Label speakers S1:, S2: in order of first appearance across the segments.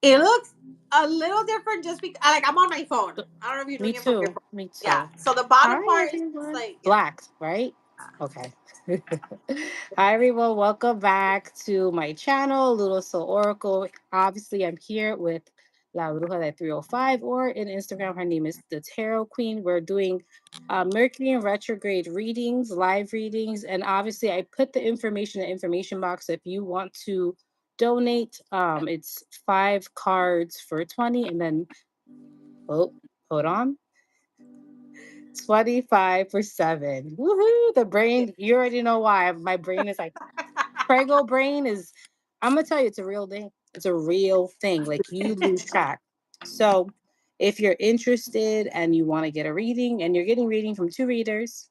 S1: It looks a little different just because, like, I'm on my phone. I don't know if you're
S2: Me
S1: doing it from your
S2: too.
S1: phone.
S2: Me
S1: Yeah.
S2: too.
S1: So the bottom
S2: Hi,
S1: part is just
S2: everyone.
S1: like, yeah.
S2: Black, right? Okay. Hi, everyone. Welcome back to my channel, Little Soul Oracle. Obviously, I'm here with La Bruja de 305, or in Instagram, her name is the Tarot Queen. We're doing Mercury and retrograde readings, live readings, and obviously, I put the information in the information box. If you want to donate, it's 5 cards for 20, and then oh, hold on. 25 for 7. Woohoo! The brain, you already know why. My brain is like, Prego brain is, I'm going to tell you, it's a real thing. It's a real thing. Like, you lose track. So, if you're interested and you want to get a reading, and you're getting reading from 2 readers,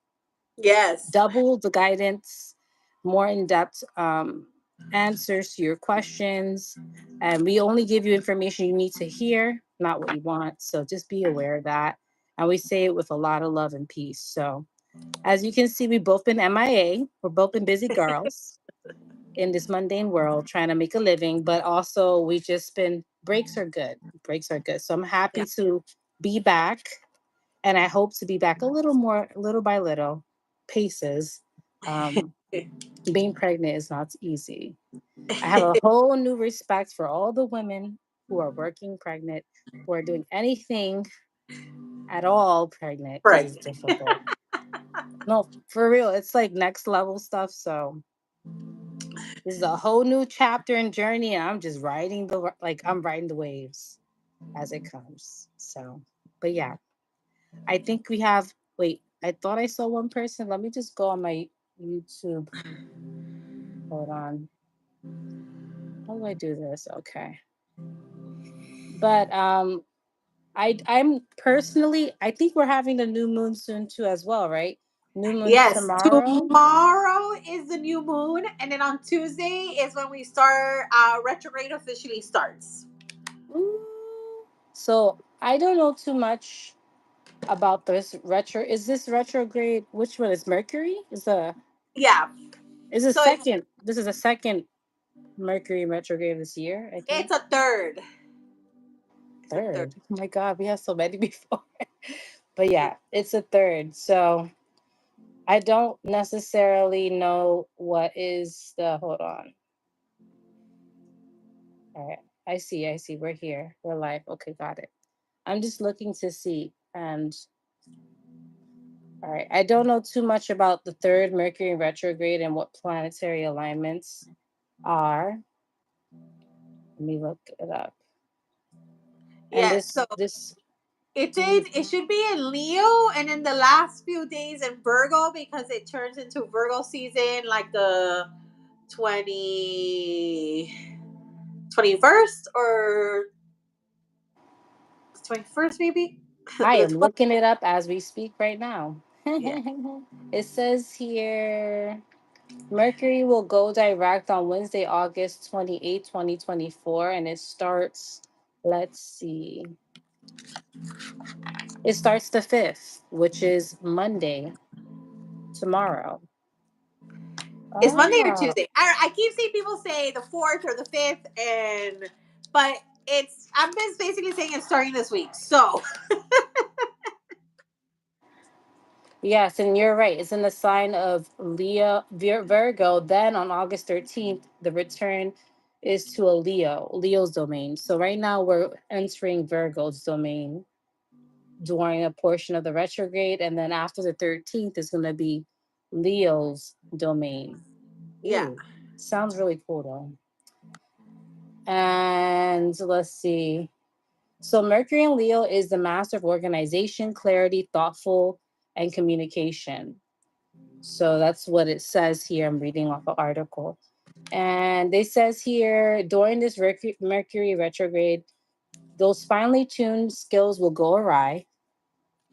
S1: Yes.
S2: double the guidance, more in depth answers to your questions. And we only give you information you need to hear, not what you want. So just be aware of that. And we say it with a lot of love and peace. So as you can see, we've both been MIA. We're both been busy girls in this mundane world trying to make a living, but also we just been breaks are good. Breaks are good. So I'm happy
S1: Yeah.
S2: to be back, and I hope to be back a little more, little by little, paces. Um, Being pregnant is not easy. I have a whole new respect for all the women who are working pregnant, who are doing anything at all pregnant, because
S1: Right.
S2: it's difficult. No, for real, it's like next level stuff. So this is a whole new chapter and journey, and I'm just riding I'm riding the waves as it comes. So, but yeah, I think we have. Wait, I thought I saw one person. Let me just go on my YouTube. Hold on. How do I do this? Okay. But I'm personally, I think we're having the new moon soon too as well, right? New moon
S1: Yes.
S2: tomorrow.
S1: Tomorrow is the new moon, and then on Tuesday is when we start. Retrograde officially starts.
S2: Ooh. So I don't know too much about this retro. Is this retrograde? Which one is Mercury?
S1: Yeah.
S2: Is a
S1: So
S2: second? This is a second Mercury retrograde this year. I think
S1: it's a third. It's a third.
S2: third. Oh my God, we had so many before. But yeah, it's a third. So I don't necessarily know what is the. Hold on. All right. I see. I see. We're here. We're live. Okay, got it. I'm just looking to see. And all right. I don't know too much about the third Mercury retrograde and what planetary alignments are. Let me look it up. And
S1: Yes.
S2: this
S1: So
S2: this
S1: it
S2: new
S1: did. It should be in Leo, and in the last few days in Virgo because it turns into Virgo season, like the 21st or 21st, maybe.
S2: I
S1: The
S2: am
S1: 20,
S2: looking it up as we speak right now.
S1: yeah,
S2: It says here Mercury will go direct on Wednesday, August 28, 2024, and it starts, let's see, it starts the 5th, which is Monday, tomorrow.
S1: it's Monday or
S2: Oh,
S1: Tuesday. I keep seeing people say the 4th or the 5th, but I'm just basically saying it's starting this week. So
S2: yes, and you're right. It's in the sign of Virgo. Then on August 13th, the return is to a Leo's domain. So right now we're entering Virgo's domain during a portion of the retrograde, and then after the 13th is going to be Leo's domain.
S1: yeah,
S2: Ooh, sounds really cool though. And let's see. So Mercury in Leo is the master of organization, clarity, thoughtful, and communication. So that's what it says here. I'm reading off an article. And it says here during this Mercury retrograde, those finely tuned skills will go awry.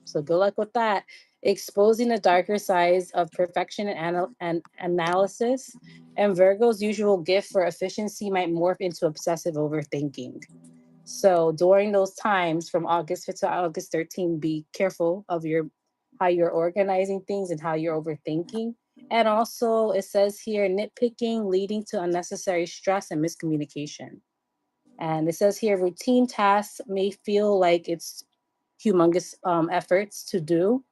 S2: So good luck with that. Exposing the darker sides of perfection and analysis. And Virgo's usual gift for efficiency might morph into obsessive overthinking. So during those times from August 5th to August 13th, be careful of your how you're organizing things and how you're overthinking. And also it says here nitpicking leading to unnecessary stress and miscommunication. And it says here routine tasks may feel like it's humongous efforts to do.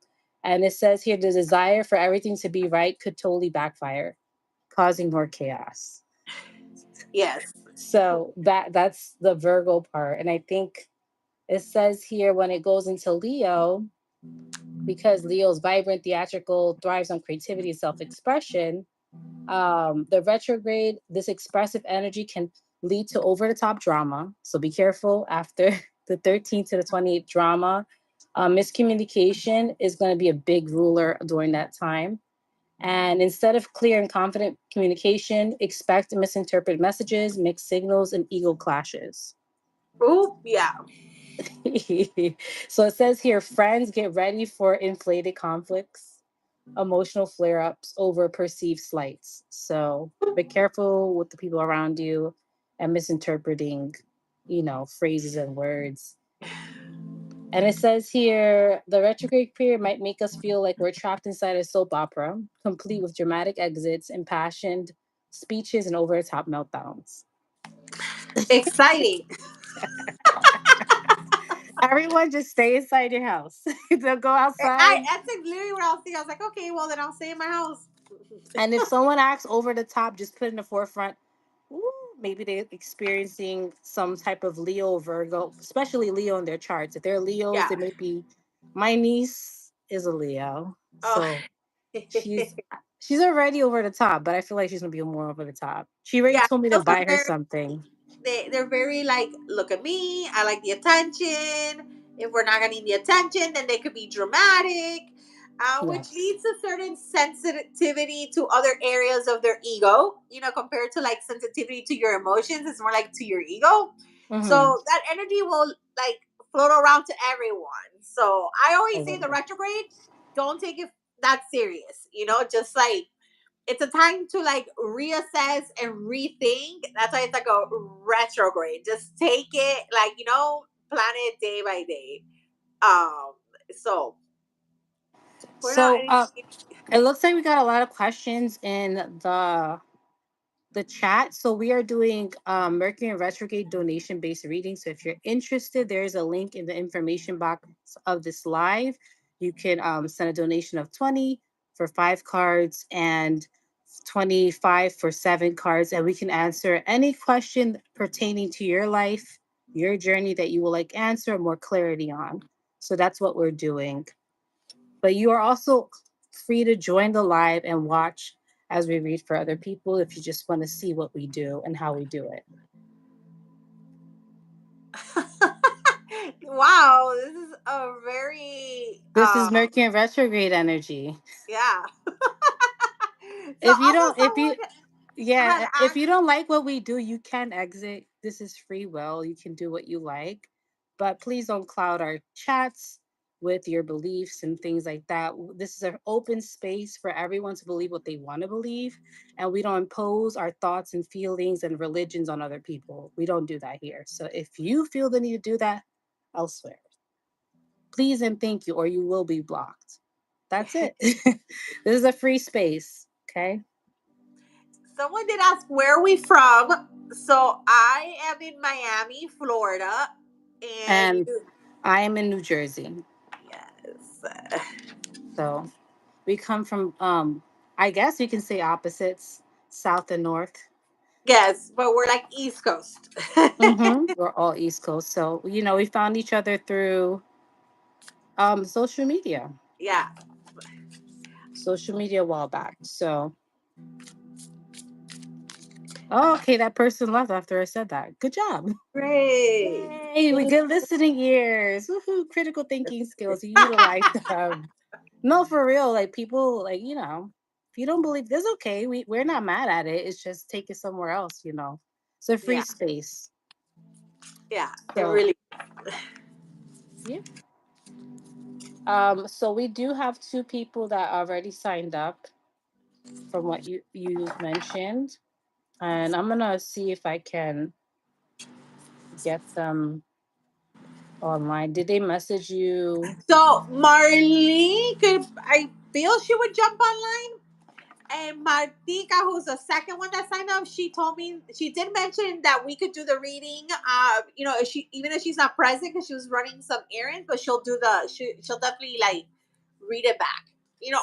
S2: And it says here the desire for everything to be right could totally backfire, causing more chaos.
S1: Yes.
S2: So that's the Virgo part. And I think it says here when it goes into Leo, because Leo's vibrant, theatrical, thrives on creativity and self-expression, the retrograde, this expressive energy can lead to over the top drama. So be careful after the 13th to the 28th drama. Miscommunication is going to be a big ruler during that time. And instead of clear and confident communication, expect misinterpreted messages, mixed signals, and ego clashes.
S1: Oop, yeah.
S2: So it says here friends get ready for inflated conflicts, emotional flare ups over perceived slights. So be careful with the people around you and misinterpreting, phrases and words. And it says here the retrograde period might make us feel like we're trapped inside a soap opera, complete with dramatic exits, impassioned speeches, and over the top meltdowns.
S1: Exciting.
S2: Everyone just stay inside your house. Don't go outside.
S1: That's like literally what I was thinking. I was like, okay, well then I'll stay in my house.
S2: And if someone acts over the top, just put in the forefront. Ooh, maybe they're experiencing some type of Leo, Virgo, especially Leo in their charts. If they're Leos,
S1: Yeah.
S2: they may be. My niece is a Leo,
S1: Oh.
S2: so she's already over the top, but I feel like she's gonna be more over the top. She already
S1: Yeah.
S2: told me to
S1: Those are
S2: buy her
S1: very
S2: something.
S1: they're very like, look at me, I like the attention. If we're not getting the attention, then they could be dramatic, which
S2: Yes.
S1: leads to certain sensitivity to other areas of their ego, compared to like sensitivity to your emotions. It's more like to your ego.
S2: Mm-hmm.
S1: So that energy will like float around to everyone. So I always say the
S2: Oh,
S1: retrograde, don't take it that serious, just like it's a time to like reassess and rethink. That's why it's like a retrograde. Just take it like, plan it day by day. Um, so we're not
S2: so
S1: any
S2: it looks like we got a lot of questions in the chat. So we are doing Mercury and retrograde donation based reading. So if you're interested, there's a link in the information box of this live. You can send a donation of 20 for 5 cards and 25 for 7 cards, and we can answer any question pertaining to your life, your journey that you would like answer more clarity on. So that's what we're doing. But you are also free to join the live and watch as we read for other people if you just want to see what we do and how we do it.
S1: wow, this is a very
S2: This is Mercury and retrograde energy.
S1: yeah. So
S2: If you
S1: also
S2: don't, if
S1: someone
S2: you,
S1: had
S2: yeah, if you
S1: asked.
S2: don't like what we do, you can exit. This is free will. You can do what you like, but please don't cloud our chats with your beliefs and things like that. This is an open space for everyone to believe what they want to believe, and we don't impose our thoughts and feelings and religions on other people. We don't do that here. So if you feel the need to do that elsewhere, please and thank you, or you will be blocked. That's it. This is a free space. Okay.
S1: Someone did ask where are we from. So I am in Miami, Florida, and
S2: And
S1: you.
S2: I am in New Jersey.
S1: Yes.
S2: So we come from I guess you can say opposites, south and north.
S1: Yes, but we're like East Coast.
S2: We're all East Coast. So, we found each other through social media.
S1: Yeah.
S2: Social media a while back. So okay, that person left after I said that. Good job.
S1: Great.
S2: Yay, we good listening ears. Woohoo, critical thinking skills. You utilize them. No, for real. Like people, like if you don't believe this, okay. We're not mad at it. It's just take it somewhere else. It's a free
S1: Yeah.
S2: space.
S1: Yeah. It
S2: So
S1: really.
S2: yeah. So we do have 2 people that already signed up from what you mentioned, and I'm gonna see if I can get them online. Did they message you?
S1: So Marlene could. I feel she would jump online. And Martika, who's the second one that signed up, she told me she did mention that we could do the reading. If she even if she's not present because she was running some errands, but she'll definitely like read it back,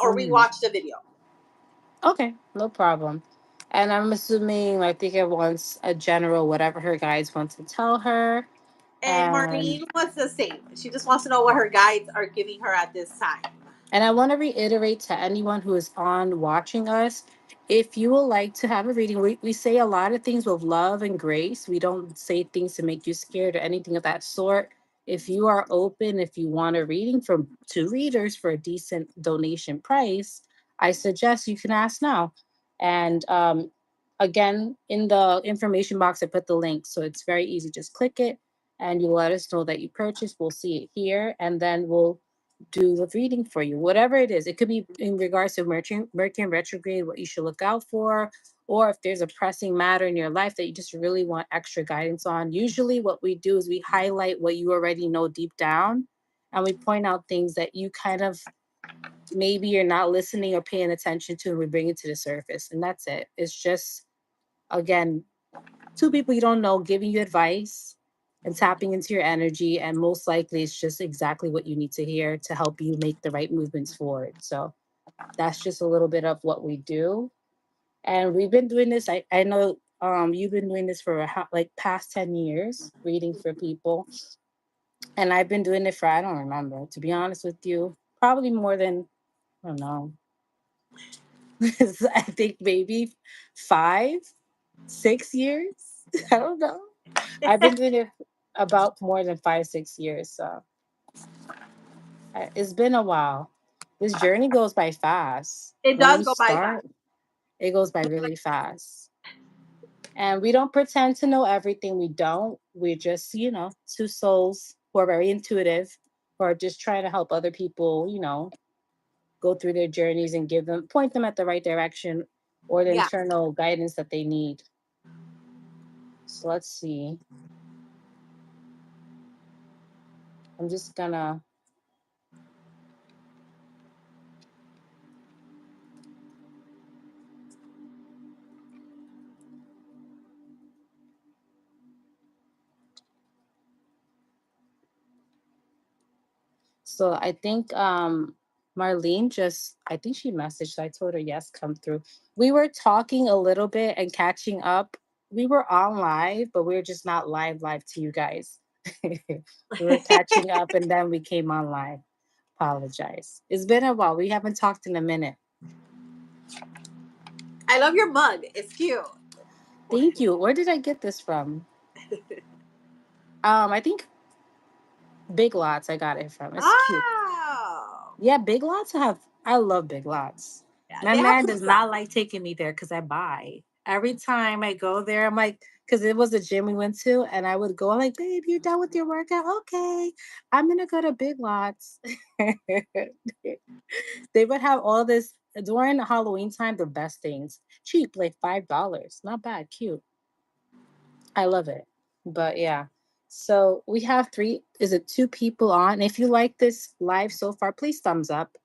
S1: or
S2: Mhm.
S1: rewatch the video.
S2: Okay, no problem. And I'm assuming Martika wants a general whatever her guides want to tell her.
S1: And
S2: And
S1: Marlene was the same. She just wants to know what her guides are giving her at this time.
S2: And I want to reiterate to anyone who is on watching us, if you would like to have a reading, we say a lot of things with love and grace. We don't say things to make you scared or anything of that sort. If you are open, if you want a reading from two readers for a decent donation price, I suggest you can ask now. And again, in the information box, I put the link. So it's very easy. Just click it and you let us know that you purchased. We'll see it here. And then we'll do the reading for you, whatever it is. It could be in regards to Mercury retrograde, what you should look out for, or if there's a pressing matter in your life that you just really want extra guidance on. Usually, what we do is we highlight what you already know deep down, and we point out things that you kind of maybe you're not listening or paying attention to, and we bring it to the surface. And that's it. It's just, again, two people you don't know giving you advice and tapping into your energy. And most likely, it's just exactly what you need to hear to help you make the right movements forward. So that's just a little bit of what we do. And we've been doing this. I know you've been doing this for like past 10 years, reading for people. And I've been doing it for, I don't remember, to be honest with you, probably more than, I don't know, I think maybe 5, 6 years. I don't know. I've been doing it about more than 5, 6 years. So it's been a while. This journey goes by fast.
S1: It
S2: When
S1: does
S2: you
S1: go by fast.
S2: start, it goes by really fast. And we don't pretend to know everything. We don't. We're just, two souls who are very intuitive, who are just trying to help other people, go through their journeys and point them at the right direction or the
S1: Yeah.
S2: internal guidance that they need. So let's see. I'm just gonna So I think Marlene just I think she messaged. So I told her yes, come through. We were talking a little bit and catching up. We were on live, but we were just not live to you guys. We were catching up and then we came on live. Apologize. It's been a while. We haven't talked in a minute.
S1: I love your mug. It's cute.
S2: Thank you. Where did I get this from? I think Big Lots I got it from. It's cute.
S1: Oh.
S2: Yeah, Big Lots I love Big Lots.
S1: Yeah,
S2: My
S1: they have
S2: man
S1: cute
S2: does
S1: stuff.
S2: not like taking me there because I buy. Every time I go there, I'm like, because it was a gym we went to, and I would go, I'm like, babe, you're done with your workout? Okay. I'm gonna go to Big Lots. They would have all this during Halloween time, the best things. Cheap, like $5. Not bad, cute. I love it. But yeah. So we have is it two people on? If you like this live so far, please thumbs up.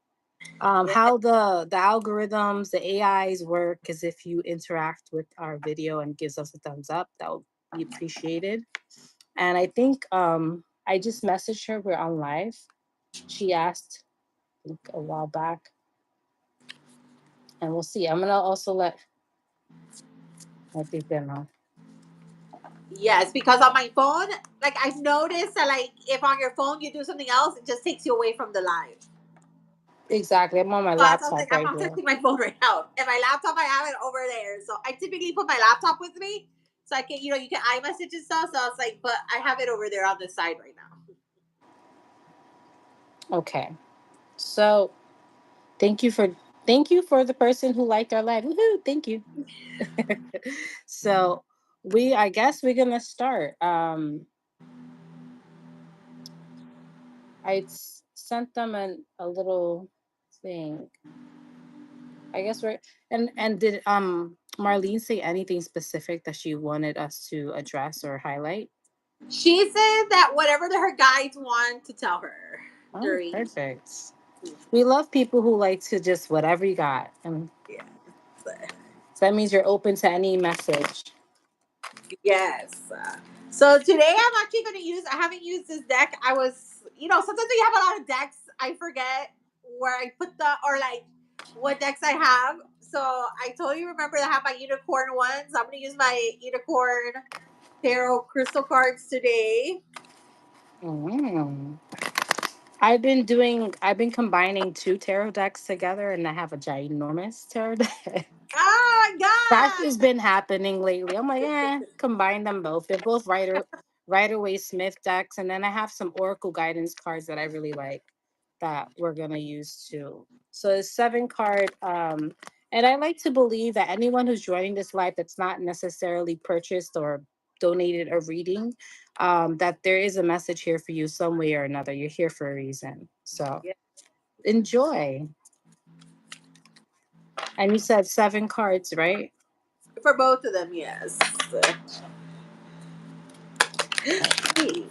S1: Yeah.
S2: How the algorithms, the AIs work is if you interact with our video and gives us a thumbs up, that would be appreciated. And I think I just messaged her. We're on live. She asked, I think, a while back, and we'll see. I'm gonna also let I think them know.
S1: Yes, because on my phone, like I've noticed that like if on your phone you do something else, it just takes you away from the live.
S2: Exactly. I'm on my
S1: So that's why I was
S2: laptop
S1: like, I'm
S2: right
S1: not
S2: here.
S1: touching my phone right now. And my laptop, I have it over there. So I typically put my laptop with me. So I can, you can iMessage and stuff. So I was like, but I have it over there on the side right now.
S2: Okay. So thank you for the person who liked our live. Woohoo! Thank you. So I guess we're gonna start. Sent them a little thing. I guess we're and did Marlene say anything specific that she wanted us to address or highlight?
S1: She said that whatever her guides want to tell her
S2: Oh,
S1: during.
S2: perfect. We love people who like to just whatever you got. And
S1: Yeah.
S2: So that means you're open to any message.
S1: Yes. So today I'm actually going to use, I haven't used this deck. I was, sometimes we have a lot of decks. I forget where I put the, or like what decks I have. So I totally remember that I have my unicorn ones. I'm going to use my unicorn tarot crystal cards today.
S2: Mm. I've been combining two tarot decks together and I have a ginormous tarot deck.
S1: Oh my
S2: That's
S1: God.
S2: just been happening lately. I'm like, combine them both. They're both Rider Waite Smith decks, and then I have some Oracle guidance cards that I really like that we're gonna use too. So it's 7 card. And I like to believe that anyone who's joining this live that's not necessarily purchased or donated a reading, that there is a message here for you some way or another. You're here for a reason. So
S1: Yeah,
S2: enjoy. And you said 7 cards, right?
S1: for both of them, yes. Hey.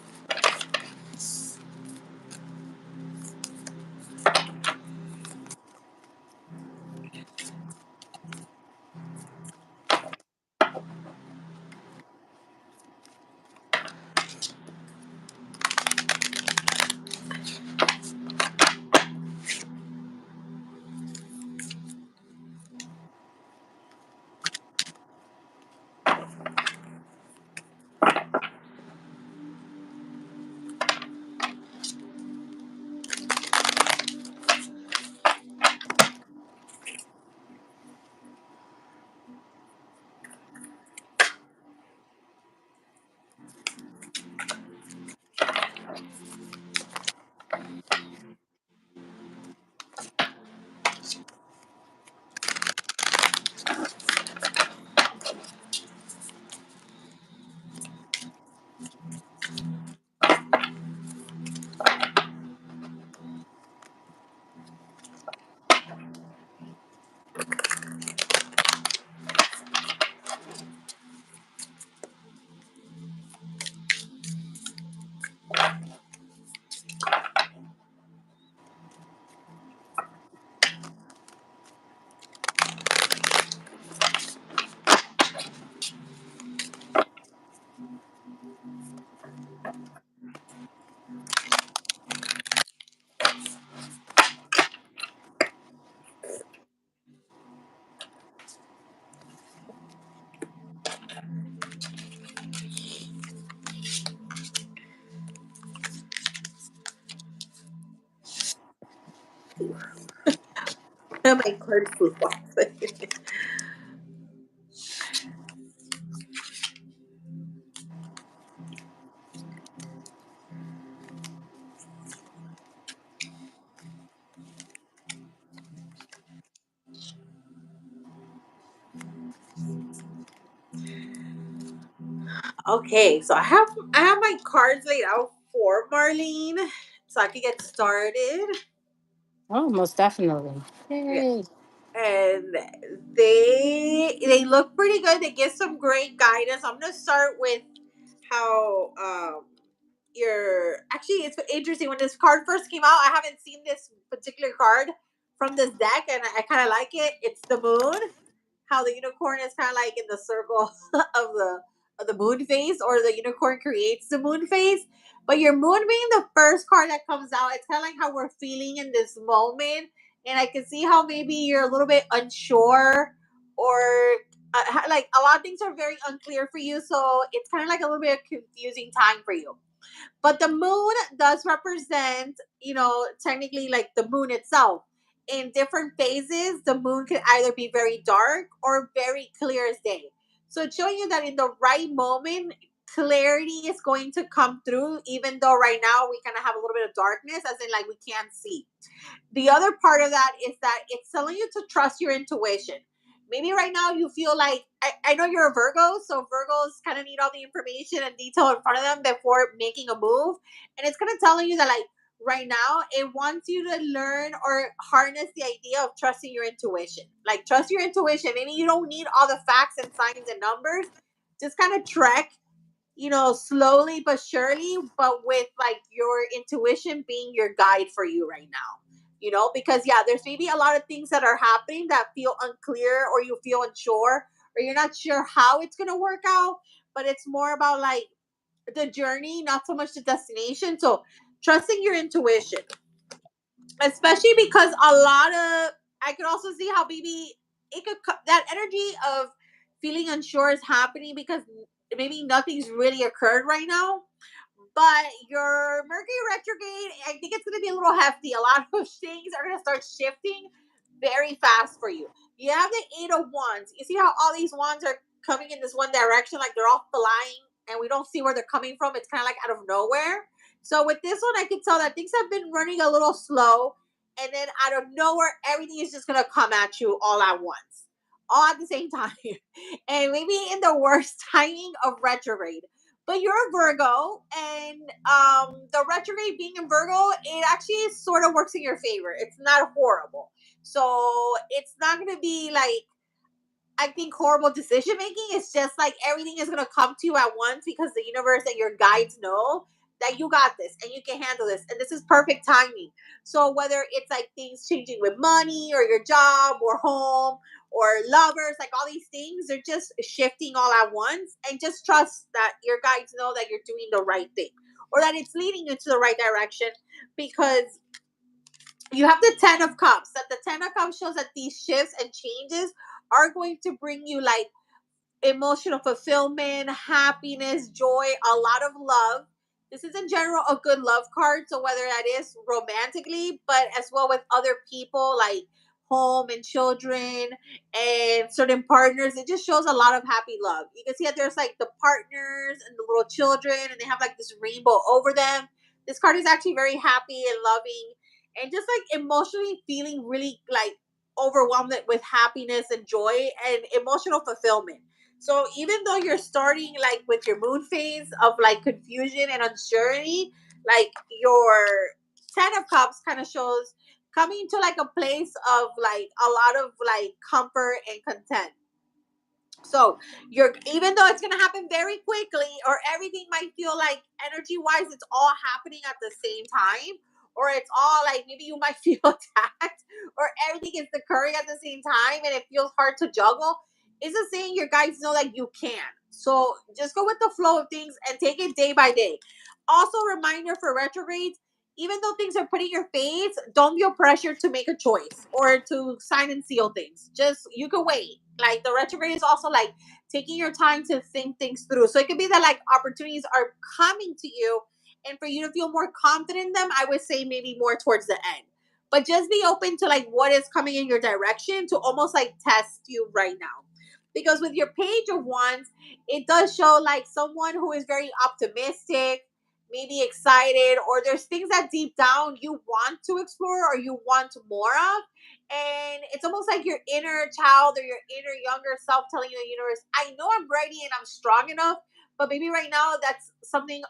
S1: My card flew off. Okay, so I have my cards laid out for Marlene, so I can get started.
S2: Oh, most definitely.
S1: Yeah.
S2: Yay.
S1: And they look pretty good. They give some great guidance. I'm gonna start with how your actually it's interesting when this card first came out. I haven't seen this particular card from this deck, and I kind of like it. It's the moon. How the unicorn is kind of like in the circle of the moon phase, or the unicorn creates the moon phase. But your moon being the first card that comes out, it's kind of like how we're feeling in this moment. And I can see how maybe you're a little bit unsure, or like a lot of things are very unclear for you. So it's kind of like a little bit of confusing time for you. But the moon does represent, technically like the moon itself. In different phases, the moon can either be very dark or very clear as day. So it's showing you that in the right moment, clarity is going to come through, even though right now we kind of have a little bit of darkness, as in like we can't see. The other part of that is that it's telling you to trust your intuition. Maybe right now you feel like, I know you're a Virgo, so Virgos kind of need all the information and detail in front of them before making a move. And it's kind of telling you that, like, right now, it wants you to learn or harness the idea of trusting your intuition. Like, trust your intuition. Maybe you don't need all the facts and signs and numbers. Just kind of trek, slowly but surely, but with like your intuition being your guide for you right now. because yeah, there's maybe a lot of things that are happening that feel unclear, or you feel unsure, or you're not sure how it's going to work out, but it's more about like the journey, not so much the destination. So trusting your intuition, especially because a lot of, I could also see how maybe that energy of feeling unsure is happening because maybe nothing's really occurred right now. But your Mercury retrograde, I think it's going to be a little hefty. A lot of things are going to start shifting very fast for you. You have the Eight of Wands. You see how all these wands are coming in this one direction, like they're all flying, and we don't see where they're coming from. It's kind of like out of nowhere. So with this one, I can tell that things have been running a little slow, and then out of nowhere, everything is just going to come at you all at once, all at the same time, and maybe in the worst timing of retrograde. But you're a Virgo, and the retrograde being in Virgo, it actually sort of works in your favor. It's not horrible, so it's not going to be like, I think, horrible decision making. It's just like everything is going to come to you at once because the universe and your guides know that you got this and you can handle this, and this is perfect timing. So whether it's like things changing with money or your job or home or lovers, like all these things, they're just shifting all at once, and just trust that your guides know that you're doing the right thing, or that it's leading you to the right direction, because you have the 10 of cups. That the 10 of cups shows that these shifts and changes are going to bring you like emotional fulfillment, happiness, joy, a lot of love. This is in general a good love card. So whether that is romantically, but as well with other people, like home and children and certain partners, it just shows a lot of happy love. You can see that there's like the partners and the little children, and they have like this rainbow over them. This card is actually very happy and loving, and just like emotionally feeling really like overwhelmed with happiness and joy and emotional fulfillment. So even though you're starting like with your moon phase of like confusion and uncertainty, like your 10 of cups kind of shows coming to like a place of like a lot of like comfort and content. So you're, even though it's gonna happen very quickly, or everything might feel like energy wise, it's all happening at the same time, or it's all like maybe you might feel attacked, or everything is occurring at the same time, and it feels hard to juggle. It's a saying your guides know that you can. So just go with the flow of things and take it day by day. Also, reminder for retrogrades, even though things are put in your face, don't feel pressure to make a choice or to sign and seal things. Just, you can wait. Like the retrograde is also like taking your time to think things through. So it could be that like opportunities are coming to you, and for you to feel more confident in them, I would say maybe more towards the end. But just be open to like what is coming in your direction to almost like test you right now. Because with your page of wands, it does show like someone who is very optimistic, maybe excited, or there's things that deep down you want to explore or you want more of. And it's almost like your inner child or your inner younger self telling you, the universe, I know I'm ready and I'm strong enough, but maybe right now that's something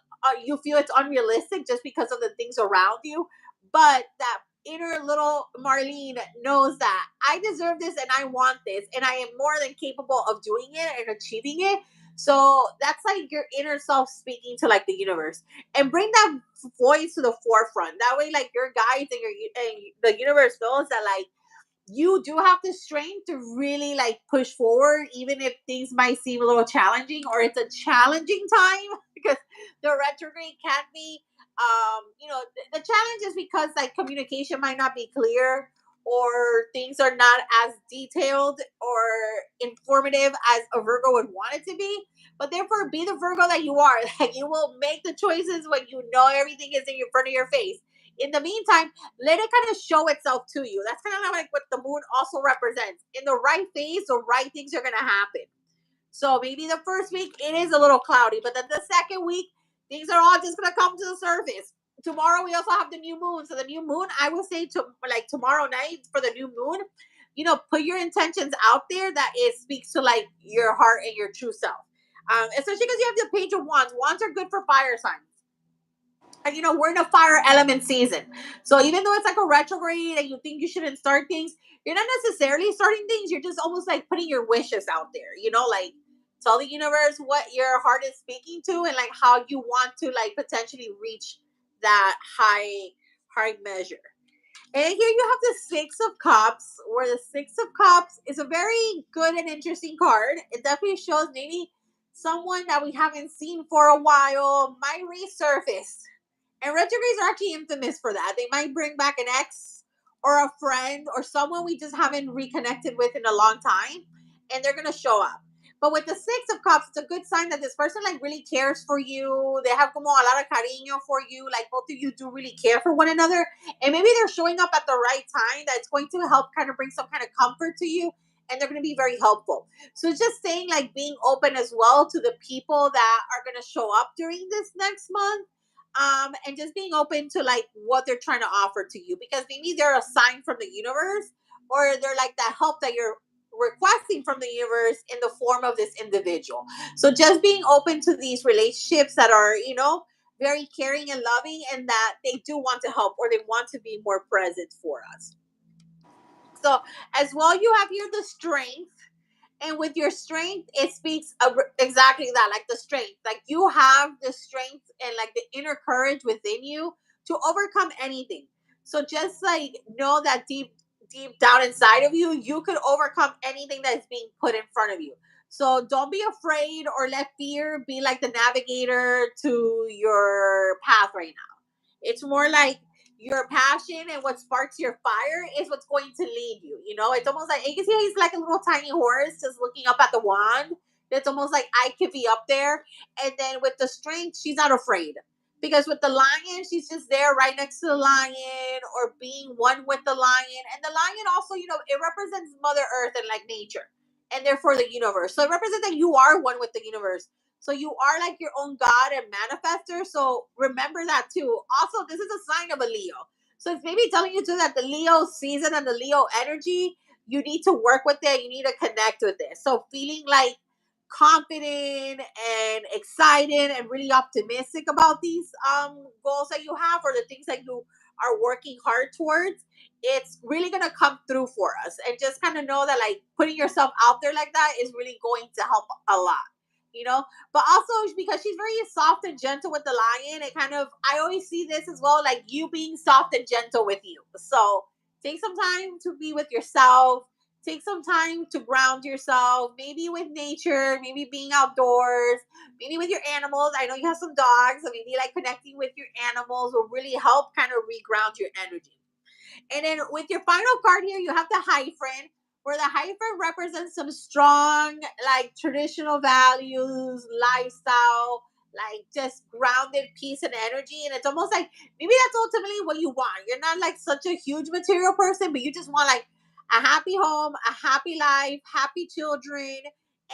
S1: you feel it's unrealistic just because of the things around you. But that inner little Marlene knows that I deserve this and I want this and I am more than capable of doing it and achieving it. So that's like your inner self speaking to like the universe, and bring that voice to the forefront. That way, like your guides and the universe knows that like you do have the strength to really like push forward, even if things might seem a little challenging or it's a challenging time because the retrograde can be, the challenge is because like communication might not be clear, or things are not as detailed or informative as a Virgo would want it to be. But therefore, be the Virgo that you are. Like you will make the choices when you know everything is in front of your face. In the meantime, let it kind of show itself to you. That's kind of like what the moon also represents. In the right phase, the right things are going to happen. So maybe the first week it is a little cloudy, but then the second week, things are all just going to come to the surface. Tomorrow we also have the new moon. So the new moon, I will say to like tomorrow night for the new moon, put your intentions out there that it speaks to like your heart and your true self. Especially because you have the page of wands. Wands are good for fire signs. And we're in a fire element season. So even though it's like a retrograde and you think you shouldn't start things, you're not necessarily starting things. You're just almost like putting your wishes out there, like tell the universe what your heart is speaking to, and like how you want to like potentially reach that high measure. And here you have the Six of Cups, where the Six of Cups is a very good and interesting card. It definitely shows maybe someone that we haven't seen for a while might resurface. And retrogrades are actually infamous for that. They might bring back an ex or a friend or someone we just haven't reconnected with in a long time, and they're gonna show up. But with the Six of Cups, it's a good sign that this person like really cares for you. They have como a lot of cariño for you. Like both of you do really care for one another, and maybe they're showing up at the right time. That's going to help kind of bring some kind of comfort to you, and they're going to be very helpful. So it's just saying like being open as well to the people that are going to show up during this next month, and just being open to like what they're trying to offer to you, because maybe they're a sign from the universe, or they're like that help that you're requesting from the universe in the form of this individual. So just being open to these relationships that are, very caring and loving, and that they do want to help or they want to be more present for us. So as well, you have here the strength, and with your strength it speaks of exactly that, like the strength, like you have the strength and like the inner courage within you to overcome anything. So just like know that deep down inside of you, you could overcome anything that is being put in front of you. So don't be afraid or let fear be like the navigator to your path right now. It's more like your passion and what sparks your fire is what's going to lead you. It's almost like you can see he's like a little tiny horse just looking up at the wand. It's almost like I could be up there. And then with the strength, she's not afraid. Because with the lion, she's just there right next to the lion or being one with the lion. And the lion also, it represents Mother Earth and like nature and therefore the universe. So it represents that you are one with the universe. So you are like your own God and manifester. So remember that too. Also, this is a sign of a Leo. So it's maybe telling you too that the Leo season and the Leo energy, you need to work with it. You need to connect with it. So feeling like confident and excited and really optimistic about these goals that you have, or the things that you are working hard towards, it's really gonna come through for us. And just kind of know that like putting yourself out there like that is really going to help a lot, but also because she's very soft and gentle with the lion, it kind of, I always see this as well, like you being soft and gentle with you. So take some time to be with yourself, take some time to ground yourself, maybe with nature, maybe being outdoors, maybe with your animals. I know you have some dogs, so maybe like connecting with your animals will really help kind of reground your energy. And then with your final card here, you have the hyphen, where the hyphen represents some strong, like traditional values, lifestyle, like just grounded peace and energy. And it's almost like maybe that's ultimately what you want. You're not like such a huge material person, but you just want like a happy home, a happy life, happy children.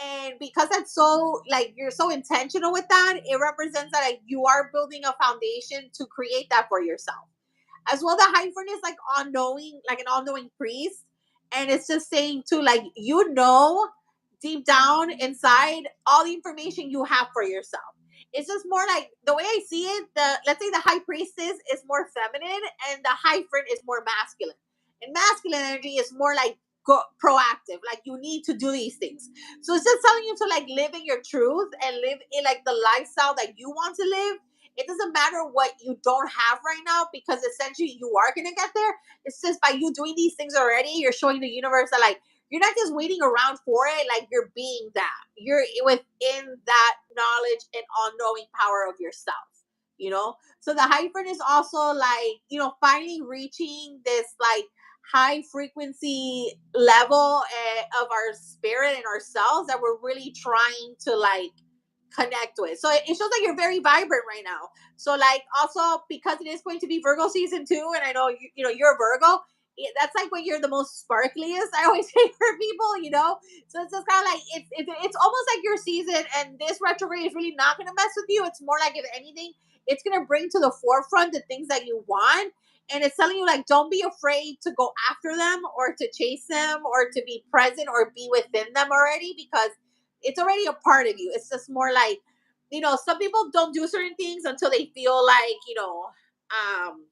S1: And because that's so like you're so intentional with that, it represents that like you are building a foundation to create that for yourself. As well, the hyphen is like all knowing, like an all knowing priest. And it's just saying too, like, deep down inside all the information you have for yourself. It's just more like the way I see it, let's say the high priestess is more feminine and the hyphen is more masculine. And masculine energy is more like proactive, like you need to do these things. So it's just telling you to like live in your truth and live in like the lifestyle that you want to live. It doesn't matter what you don't have right now, because essentially you are going to get there. It's just by you doing these things already, you're showing the universe that like you're not just waiting around for it, like you're being that. You're within that knowledge and all knowing power of yourself. So the hyphen is also like, finally reaching this like high frequency level of our spirit and ourselves that we're really trying to like connect with. So it shows like you're very vibrant right now. So like also because it is going to be Virgo season 2, and I know you're a Virgo. That's like when you're the most sparkliest. I always say for people. So it's just kind of like it's almost like your season, and this retrograde is really not going to mess with you. It's more like if anything, it's going to bring to the forefront the things that you want, and it's telling you like don't be afraid to go after them or to chase them or to be present or be within them already, because it's already a part of you. It's just more like, some people don't do certain things until they feel like, um,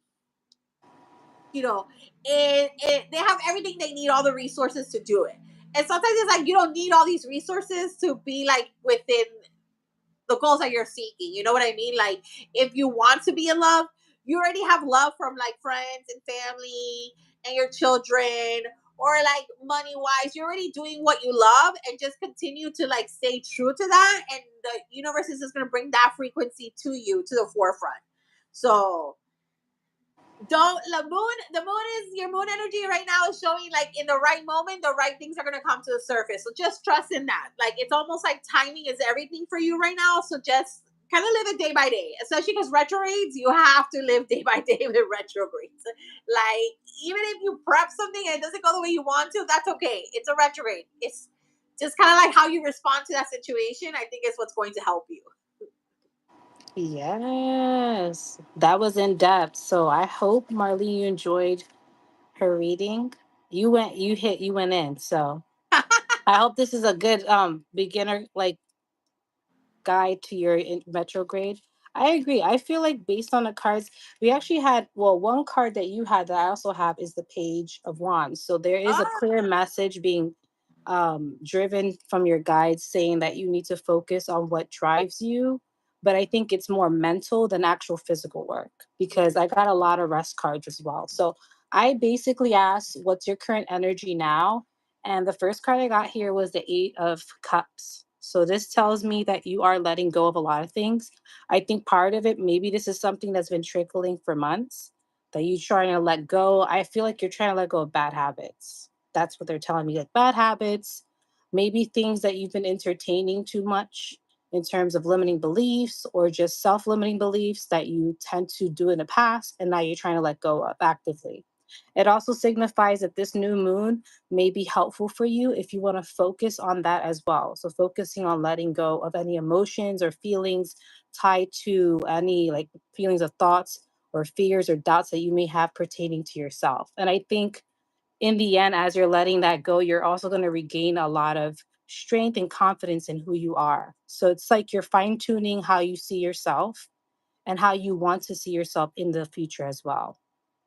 S1: they have everything they need, all the resources to do it. And sometimes it's like you don't need all these resources to be like within the goals that you're seeking. You know what I mean? Like if you want to be in love, you already have love from like friends and family and your children, or like money wise, you're already doing what you love, and just continue to like stay true to that, and the universe is just going to bring that frequency to you to the forefront. So don't the moon is your moon energy right now is showing like in the right moment the right things are going to come to the surface, so just trust in that. Like it's almost like timing is everything for you right now, so just kind of live it day by day, especially because retrogrades, you have to live day by day with retrogrades. Like even if you prep something and it doesn't go the way you want to, that's okay, it's a retrograde. It's just kind of like how you respond to that situation, I think, is what's going to help you.
S2: Yes, that was in depth. So I hope, Marlene, you enjoyed her reading. You went in. So I hope this is a good beginner like guide to your retrograde. I agree. I feel like based on the cards, we actually had, well, one card that you had that I also have is the Page of Wands. So there is a clear
S1: Ah,
S2: message being driven from your guides saying that you need to focus on what drives you. But I think it's more mental than actual physical work because I got a lot of rest cards as well. So I basically asked, what's your current energy now? And the first card I got here was the Eight of Cups. So this tells me that you are letting go of a lot of things. I think part of it, maybe this is something that's been trickling for months that you're trying to let go. I feel like you're trying to let go of bad habits. That's what they're telling me, like bad habits, maybe things that you've been entertaining too much in terms of limiting beliefs or just self limiting beliefs that you tend to do in the past and now you're trying to let go of actively. It also signifies that this new moon may be helpful for you if you want to focus on that as well. So, focusing on letting go of any emotions or feelings tied to any like feelings of thoughts or fears or doubts that you may have pertaining to yourself. And I think in the end, as you're letting that go, you're also going to regain a lot of strength and confidence in who you are. So, it's like you're fine tuning how you see yourself and how you want to see yourself in the future as well.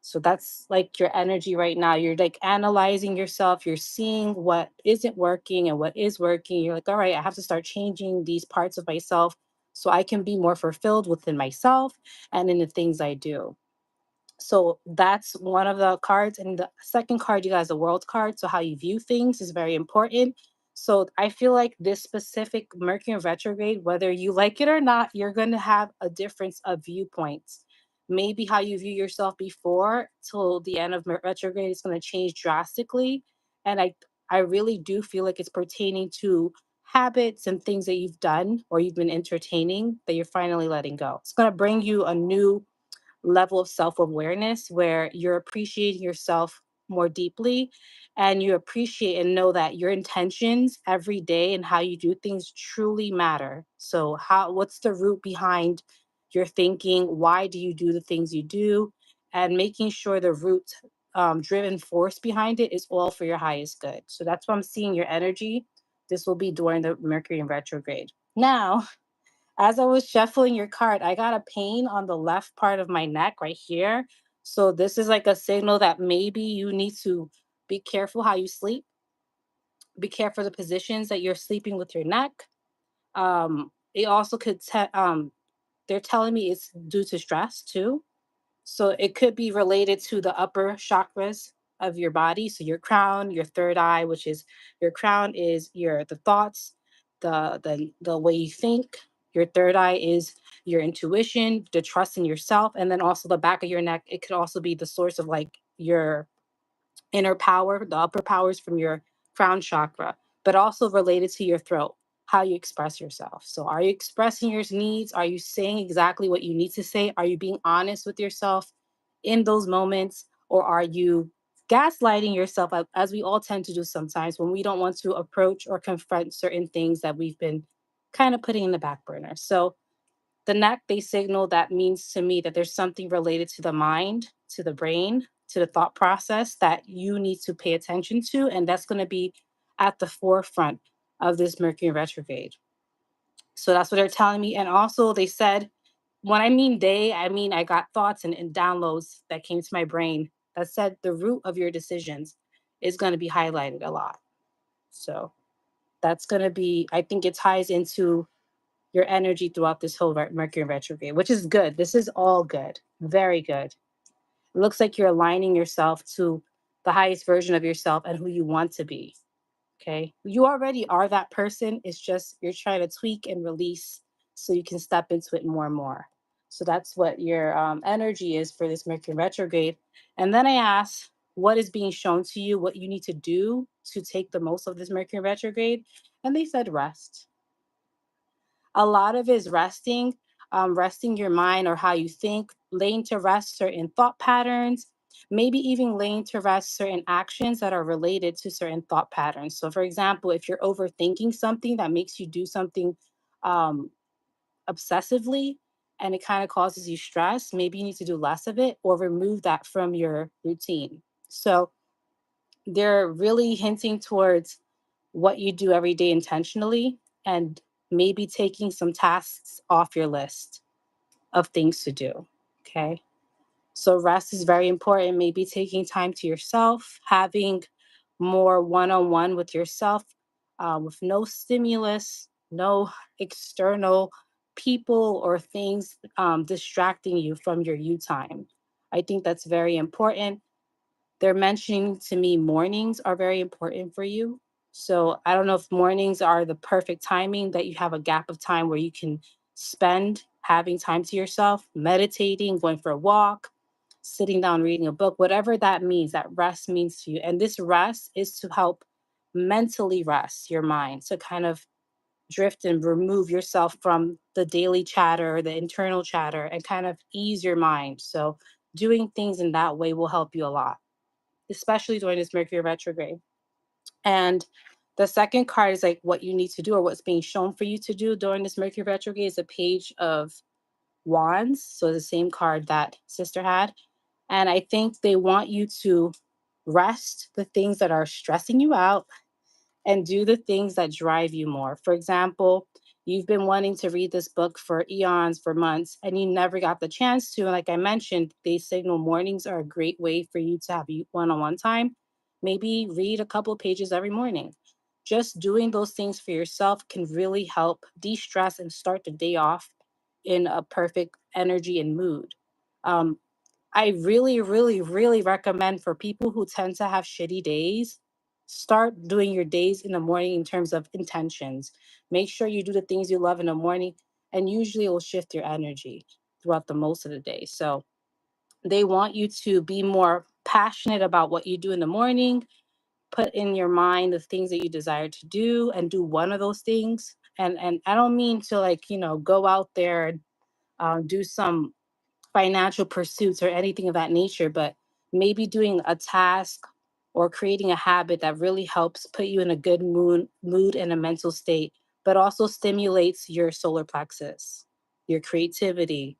S2: So that's like your energy right now. You're like analyzing yourself, you're seeing what isn't working and what is working. You're like, all right, I have to start changing these parts of myself so I can be more fulfilled within myself and in the things I do. So that's one of the cards. And the second card, you guys, the world card. So how you view things is very important. So I feel like this specific Mercury retrograde, whether you like it or not, you're going to have a difference of viewpoints. Maybe how you view yourself before till the end of retrograde is going to change drastically. And I really do feel like it's pertaining to habits and things that you've done or you've been entertaining that you're finally letting go. It's going to bring you a new level of self awareness where you're appreciating yourself more deeply and you appreciate and know that your intentions every day and how you do things truly matter. So, what's the root behind your thinking? Why do you do the things you do? And making sure the root driven force behind it is all for your highest good. So, that's why I'm seeing your energy. This will be during the Mercury in retrograde. Now, as I was shuffling your card, I got a pain on the left part of my neck right here. So this is like a signal that maybe you need to be careful how you sleep. Be careful the positions that you're sleeping with your neck. It also could they're telling me it's due to stress too. So it could be related to the upper chakras of your body. So your crown, your third eye, which is your crown is your the thoughts, the way you think. Your third eye is your intuition, the trust in yourself, and then also the back of your neck. It could also be the source of like your inner power, the upper powers from your crown chakra, but also related to your throat, how you express yourself. So, are you expressing your needs? Are you saying exactly what you need to say? Are you being honest with yourself in those moments? Or are you gaslighting yourself, as we all tend to do sometimes when we don't want to approach or confront certain things that we've been kind of putting in the back burner? So, the neck, they signal that means to me that there's something related to the mind, to the brain, to the thought process that you need to pay attention to. And that's going to be at the forefront of this Mercury retrograde. So that's what they're telling me. And also, they said, when I mean they, I mean I got thoughts and downloads that came to my brain that said the root of your decisions is going to be highlighted a lot. So that's going to be, I think it ties into your energy throughout this whole Mercury retrograde, which is good. This is all good. Very good. It looks like you're aligning yourself to the highest version of yourself and who you want to be. Okay. You already are that person. It's just you're trying to tweak and release so you can step into it more and more. So that's what your energy is for this Mercury retrograde. And then I asked, what is being shown to you, what you need to do to take the most of this Mercury retrograde? And they said rest. A lot of it is resting, resting your mind or how you think, laying to rest certain thought patterns, maybe even laying to rest certain actions that are related to certain thought patterns. So, for example, if you're overthinking something that makes you do something um, obsessively and it kind of causes you stress, maybe you need to do less of it or remove that from your routine. So, they're really hinting towards what you do every day intentionally and maybe taking some tasks off your list of things to do. Okay. So, rest is very important. Maybe taking time to yourself, having more one on one with yourself with no stimulus, no external people or things distracting you from your you time. I think that's very important. They're mentioning to me mornings are very important for you. So I don't know if mornings are the perfect timing that you have a gap of time where you can spend having time to yourself, meditating, going for a walk, sitting down, reading a book, whatever that means, that rest means to you. And this rest is to help mentally rest your mind, to kind of drift and remove yourself from the daily chatter, the internal chatter, and kind of ease your mind. So doing things in that way will help you a lot, especially during this Mercury retrograde. And the second card is like what you need to do or what's being shown for you to do during this Mercury retrograde is a page of wands. So the same card that sister had. And I think they want you to rest the things that are stressing you out and do the things that drive you more. For example, you've been wanting to read this book for eons, for months, and you never got the chance to. And like I mentioned, they signal mornings are a great way for you to have one on one time. Maybe read a couple of pages every morning. Just doing those things for yourself can really help de stress and start the day off in a perfect energy and mood. Um, I really, really, really recommend for people who tend to have shitty days, start doing your days in the morning in terms of intentions. Make sure you do the things you love in the morning, and usually it will shift your energy throughout the most of the day. So they want you to be more passionate about what you do in the morning, put in your mind the things that you desire to do and do one of those things. And I don't mean to like, go out there and do some financial pursuits or anything of that nature, but maybe doing a task or creating a habit that really helps put you in a good mood and a mental state, but also stimulates your solar plexus, your creativity,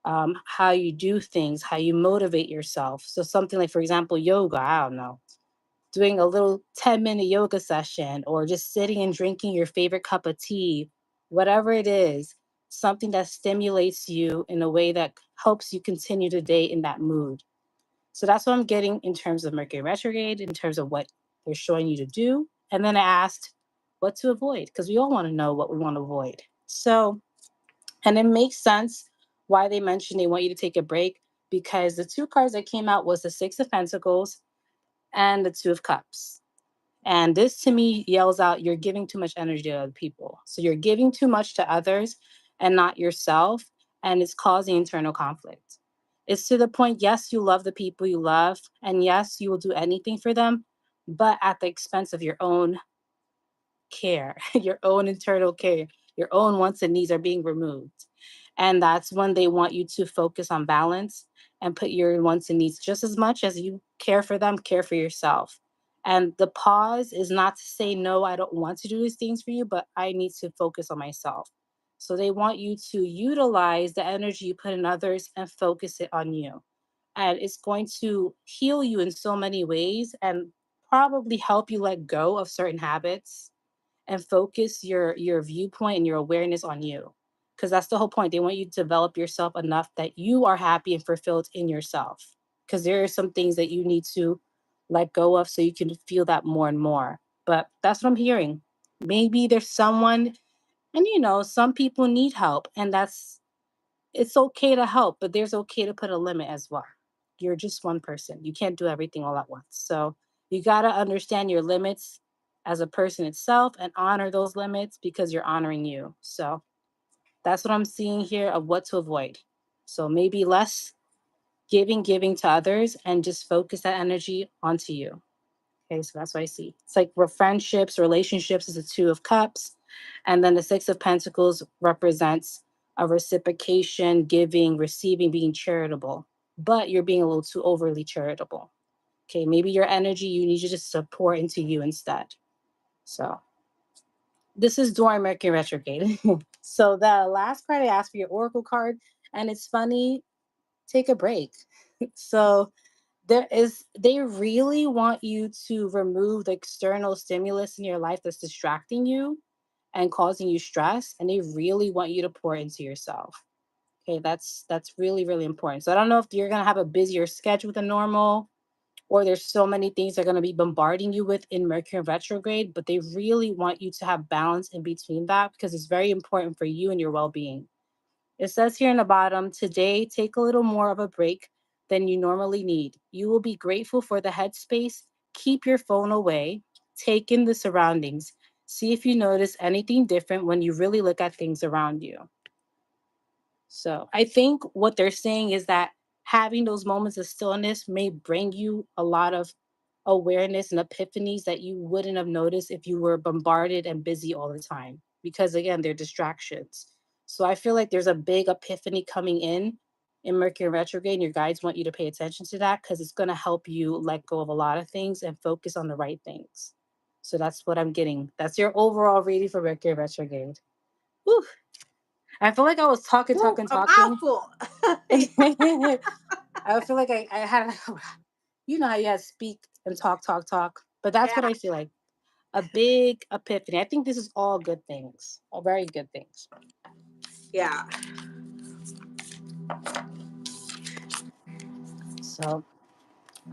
S2: how you do things, how you motivate yourself. So something like, for example, yoga, I don't know, doing a little 10-minute yoga session or just sitting and drinking your favorite cup of tea, whatever it is, something that stimulates you in a way that helps you continue the day in that mood. So that's what I'm getting in terms of Mercury retrograde, in terms of what they're showing you to do. And then I asked what to avoid because we all want to know what we want to avoid. So, and it makes sense why they mentioned they want you to take a break because the two cards that came out was the Six of Pentacles and the Two of Cups. And this to me yells out, you're giving too much energy to other people. So you're giving too much to others and not yourself. And it's causing internal conflict. It's to the point, yes, you love the people you love. And yes, you will do anything for them, but at the expense of your own care, your own internal care, your own wants and needs are being removed. And that's when they want you to focus on balance and put your wants and needs just as much as you care for them, care for yourself. And the pause is not to say, no, I don't want to do these things for you, but I need to focus on myself. So they want you to utilize the energy you put in others and focus it on you. And it's going to heal you in so many ways and probably help you let go of certain habits and focus your viewpoint and your awareness on you, because that's the whole point. They want you to develop yourself enough that you are happy and fulfilled in yourself, because there are some things that you need to let go of so you can feel that more and more. But that's what I'm hearing. Maybe there's someone, and some people need help, and that's it's okay to help, but there's okay to put a limit as well. You're just one person. You can't do everything all at once. So you got to understand your limits as a person itself and honor those limits because you're honoring you. So that's what I'm seeing here of what to avoid. So maybe less giving to others and just focus that energy onto you. Okay, so that's what I see. It's like with friendships, relationships is the Two of Cups. And then the Six of Pentacles represents a reciprocation, giving, receiving, being charitable. But you're being a little too overly charitable. Okay, maybe your energy, you need to just support into you instead. So this is during Mercury retrograde. So the last card I asked for your Oracle card, and it's funny, take a break. So they really want you to remove the external stimulus in your life that's distracting you and causing you stress, and they really want you to pour into yourself. Okay, that's really really important. So I don't know if you're going to have a busier schedule than normal, or there's so many things they're going to be bombarding you with in Mercury retrograde, but they really want you to have balance in between that because it's very important for you and your well-being. It says here in the bottom, today, take a little more of a break than you normally need. You will be grateful for the headspace. Keep your phone away. Take in the surroundings. See if you notice anything different when you really look at things around you. So I think what they're saying is that having those moments of stillness may bring you a lot of awareness and epiphanies that you wouldn't have noticed if you were bombarded and busy all the time. Because again, they're distractions. So I feel like there's a big epiphany coming in Mercury retrograde, and your guides want you to pay attention to that because it's going to help you let go of a lot of things and focus on the right things. So that's what I'm getting. That's your overall reading for Mercury retrograde. Whew. I feel like I was talking,
S1: Woo,
S2: talking,
S1: a
S2: talking.
S1: mouthful.
S2: I feel like I had, you know how you guys speak and talk, talk, talk. But that's
S1: Yeah.
S2: what I feel like. A big epiphany. I think this is all good things, all very good things.
S1: Yeah.
S2: So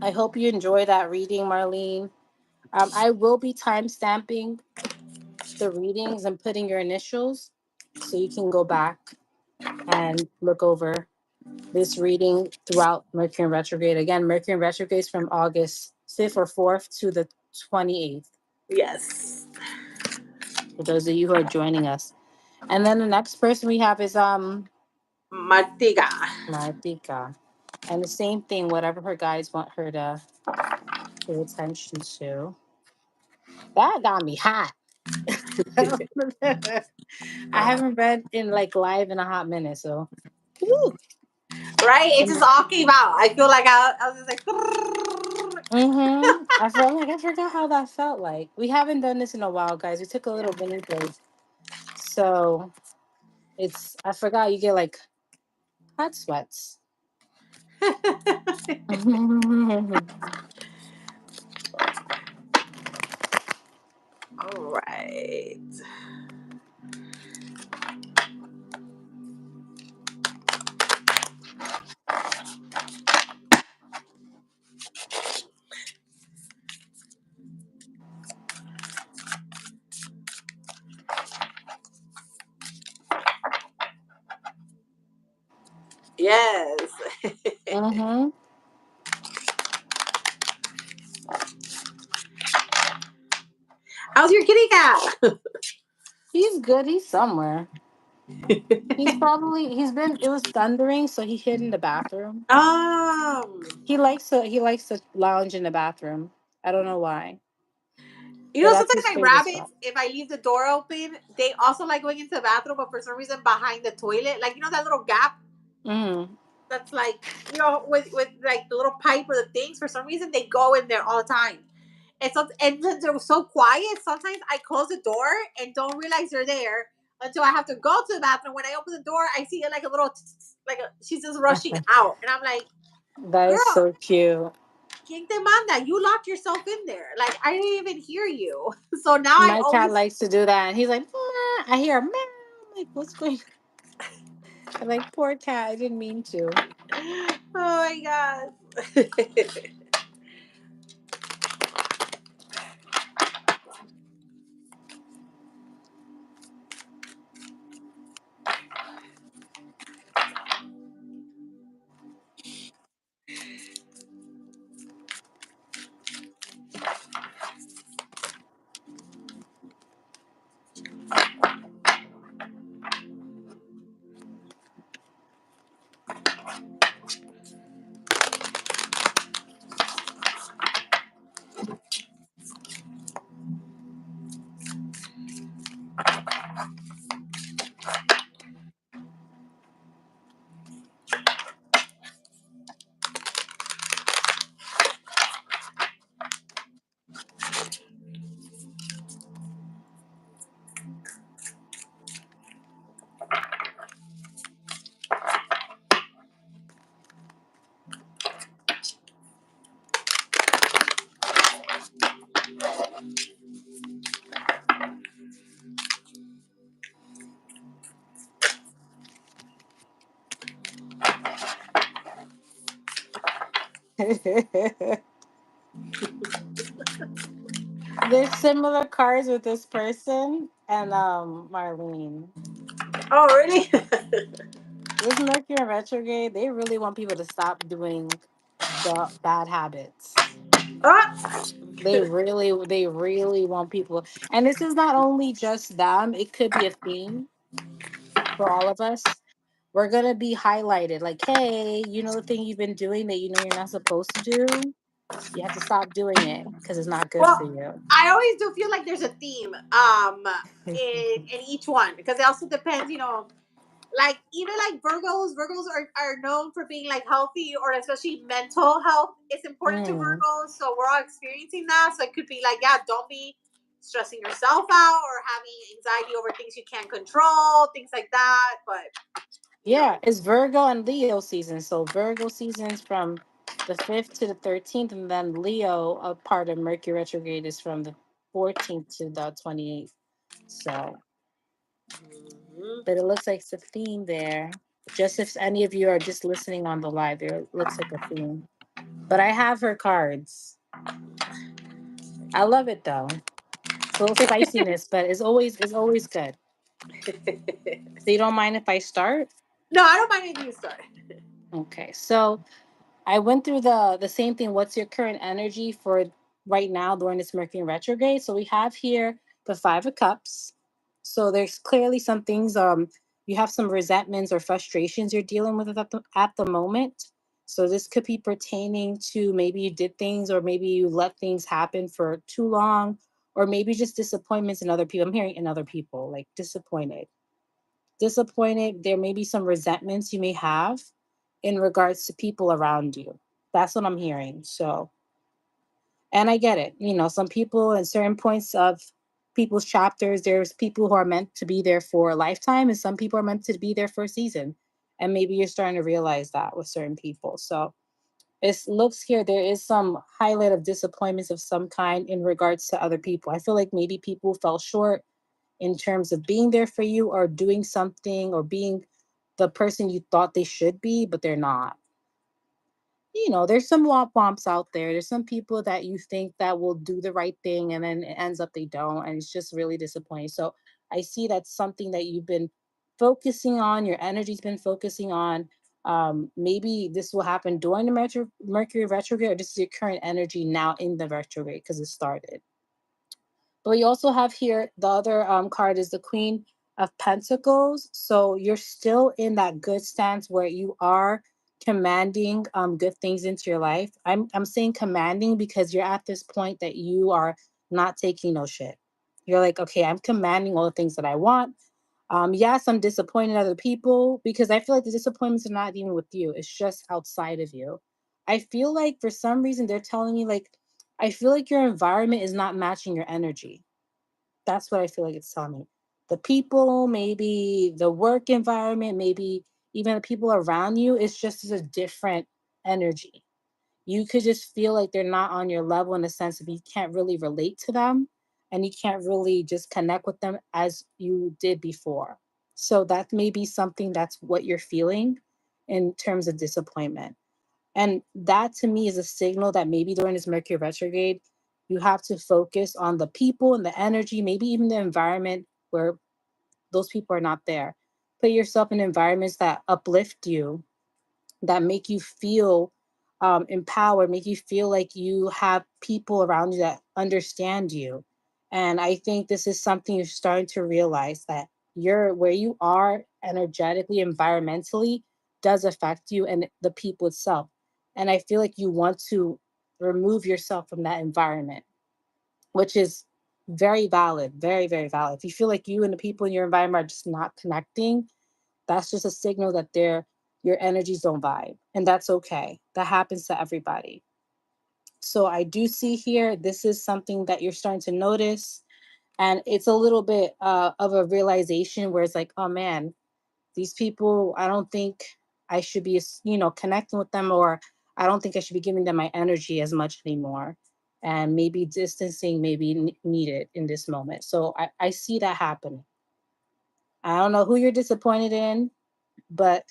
S2: I hope you enjoy that reading, Marlene. I will be time stamping the readings and putting your initials so you can go back and look over this reading throughout Mercury retrograde. Again, Mercury retrograde is from August 5th or 4th to the 28th,
S1: Yes.
S2: for those of you who are joining us. And then the next person we have is
S1: Martiga.
S2: Martika. And the same thing, whatever her guides want her to pay attention to. That got me hot. I haven't read in like live in a hot minute, so woo.
S1: Right? It just all came out. I feel like I was just like,
S2: I felt like I forgot how that felt like. We haven't done this in a while, guys. We took a little mini break. So it's I forgot you get like hot sweats.
S1: all right. Yes.
S2: hmm
S1: How's your kitty cat?
S2: He's good. He's somewhere. It was thundering, so he hid in the bathroom.
S1: um,
S2: He likes to lounge in the bathroom. I don't know why,
S1: you
S2: but
S1: know,
S2: that's
S1: sometimes
S2: his
S1: my
S2: favorite spot.
S1: rabbits, if I leave the door open, they also like going into the bathroom, but for some reason behind the toilet, like you know that little gap
S2: Mm.
S1: that's like with like the little pipe or the things. For some reason, they go in there all the time. And since they're so quiet, sometimes I close the door and don't realize they're there until I have to go to the bathroom. When I open the door, I see it like a little she's just rushing out, and I'm like,
S2: That is
S1: "Girl,
S2: so cute.
S1: quien te manda? You locked yourself in there. Like I didn't even hear you." So now I
S2: My cat
S1: always,
S2: likes to do that, and he's like, "Meow." I hear a meow. I'm like, what's going? I'm like, poor cat. I didn't mean to.
S1: oh my god.
S2: There's similar cards with this person and Marlene.
S1: Oh, really?
S2: This Mercury in retrograde, they really want people to stop doing the bad habits.
S1: Ah!
S2: They really want people. And this is not only just them, it could be a theme for all of us. We're gonna be highlighted like, hey, you know the thing you've been doing that you know you're not supposed to do? You have to stop doing it because it's not good for
S1: Well,
S2: you.
S1: I always do feel like there's a theme in each one because it also depends, like even like Virgos are known for being like healthy, or especially mental health is important to
S2: Mm.
S1: Virgos. So we're all experiencing that. So it could be like, yeah, don't be stressing yourself out or having anxiety over things you can't control, things like that. But you
S2: Yeah,
S1: know,
S2: it's Virgo and Leo season. So Virgo season's from the 5th to the 13th, and then Leo, a part of Mercury retrograde, is from the 14th to the 28th. So,
S1: Mhm.
S2: but it looks like it's a theme there. Just if any of you are just listening on the live, there looks like a theme. But I have her cards. I love it though. It's a little spiciness, but it's always good. So you don't mind if I start?
S1: No, I don't mind if you start.
S2: Okay. So I went through the same thing. What's your current energy for right now during this Mercury retrograde? So we have here the 5 of Cups. So there's clearly some things. You have some resentments or frustrations you're dealing with at the moment. So this could be pertaining to maybe you did things, or maybe you let things happen for too long, or maybe just disappointments in other people. I'm hearing in other people, like disappointed. There may be some resentments you may have in regards to people around you. That's what I'm hearing. So, and I get it. Some people in certain points of people's chapters, there's people who are meant to be there for a lifetime, and some people are meant to be there for a season. And maybe you're starting to realize that with certain people. So, it looks here there is some highlight of disappointments of some kind in regards to other people. I feel like maybe people fell short in terms of being there for you, or doing something, or being the person you thought they should be, but they're not. There's some womp womps out there. There's some people that you think that will do the right thing, and then it ends up they don't. And it's just really disappointing. So I see that's something that you've been focusing on, your energy's been focusing on. Maybe this will happen during the Mercury retrograde, or this is your current energy now in the retrograde because it started. But we also have here the other card is the Queen of Pentacles. So you're still in that good stance where you are commanding good things into your life. I'm saying commanding because you're at this point that you are not taking no shit. You're like, okay, I'm commanding all the things that I want. Yes, I'm disappointed in other people because I feel like the disappointments are not even with you. It's just outside of you. I feel like for some reason they're telling me like I feel like your environment is not matching your energy. That's what I feel like it's telling me. The people, maybe the work environment, maybe even the people around you, it's just a different energy. You could just feel like they're not on your level in the sense of you can't really relate to them, and you can't really just connect with them as you did before. So that may be something that's what you're feeling in terms of disappointment. And that to me is a signal that maybe during this Mercury retrograde, you have to focus on the people and the energy, maybe even the environment where those people are not there. Put yourself in environments that uplift you, that make you feel empowered, make you feel like you have people around you that understand you. And I think this is something you're starting to realize that you're where you are energetically, environmentally, does affect you and the people itself. And I feel like you want to remove yourself from that environment, which is very valid, very, very valid. If you feel like you and the people in your environment are just not connecting, that's just a signal that your energies don't vibe. And that's okay. That happens to everybody. So I do see here, this is something that you're starting to notice. And it's a little bit of a realization where it's like, oh man, these people, I don't think I should be, connecting with them, or I don't think I should be giving them my energy as much anymore. And maybe distancing may be needed in this moment. So I see that happening. I don't know who you're disappointed in, but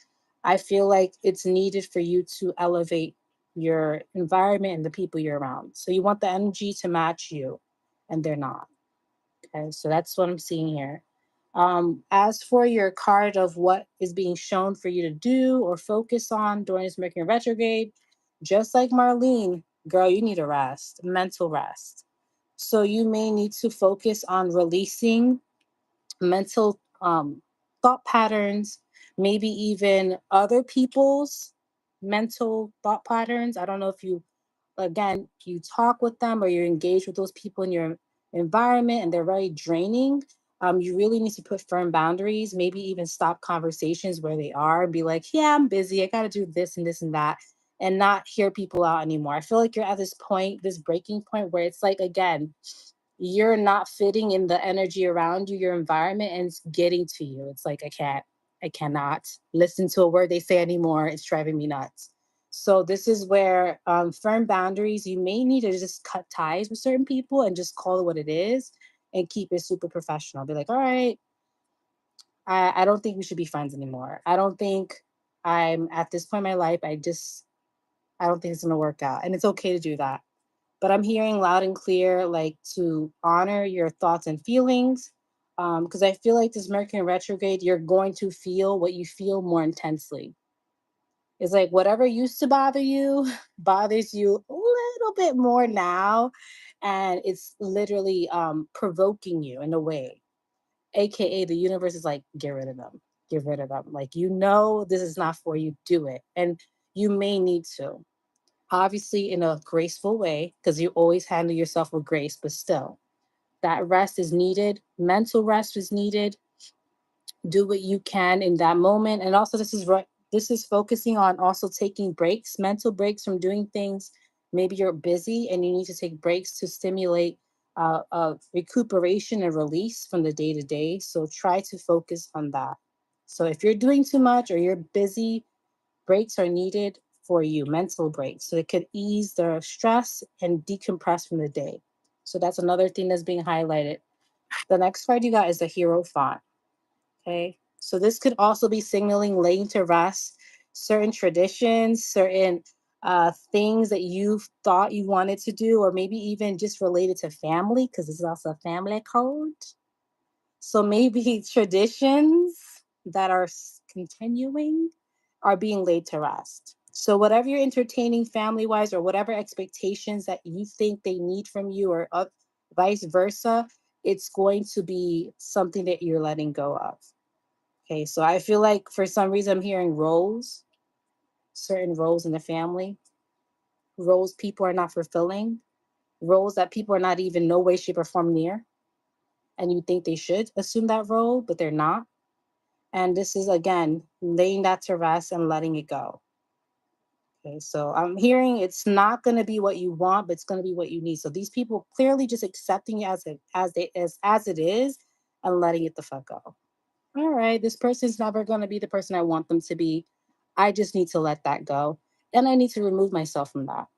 S2: I feel like it's needed for you to elevate your environment and the people you're around. So you want the energy to match you, and they're not. Okay, so that's what I'm seeing here. As for your card of what is being shown for you to do or focus on during this Mercury retrograde, just like Marlene, girl, you need a rest, mental rest. So you may need to focus on releasing mental thought patterns, maybe even other people's mental thought patterns. I don't know if you, again, you talk with them or you're engaged with those people in your environment and they're very draining. You really need to put firm boundaries, maybe even stop conversations where they are and be like, yeah, I'm busy. I got to do this and this and that, and not hear people out anymore. I feel like you're at this point, this breaking point where it's like, again, you're not fitting in the energy around you, your environment, and it's getting to you. It's like, I cannot listen to a word they say anymore. It's driving me nuts. So this is where firm boundaries, you may need to just cut ties with certain people and just call it what it is and keep it super professional. Be like, all right, I don't think we should be friends anymore. I don't think I'm at this point in my life. I don't think it's gonna work out. And it's okay to do that, but I'm hearing loud and clear, like to honor your thoughts and feelings. Because I feel like this Mercury in retrograde, you're going to feel what you feel more intensely. It's like whatever used to bother you bothers you a little bit more now. And it's literally provoking you in a way. AKA the universe is like, get rid of them. Get rid of them. Like, this is not for you. Do it. And you may need to, obviously in a graceful way, because you always handle yourself with grace, but still that rest is needed, mental rest is needed. Do what you can in that moment. And also this is focusing on also taking breaks, mental breaks from doing things. Maybe you're busy and you need to take breaks to stimulate recuperation and release from the day to day. So try to focus on that. So if you're doing too much or you're busy, breaks are needed for you, mental breaks. So it could ease the stress and decompress from the day. So that's another thing that's being highlighted. The next card you got is the Hero font. Okay. So this could also be signaling laying to rest certain traditions, certain things that you thought you wanted to do, or maybe even just related to family, because this is also a family code. So maybe traditions that are continuing are being laid to rest. So whatever you're entertaining family wise, or whatever expectations that you think they need from you, or vice versa, it's going to be something that you're letting go of. Okay, so I feel like for some reason I'm hearing roles, certain roles in the family, roles people are not fulfilling, roles that people are not even no way, shape, or form near, and you think they should assume that role, but they're not. And this is again laying that to rest and letting it go. Okay, so I'm hearing it's not going to be what you want, but it's going to be what you need. So these people clearly just accepting it as it is and letting it the fuck go. All right, this person's never going to be the person I want them to be. I just need to let that go, and I need to remove myself from that.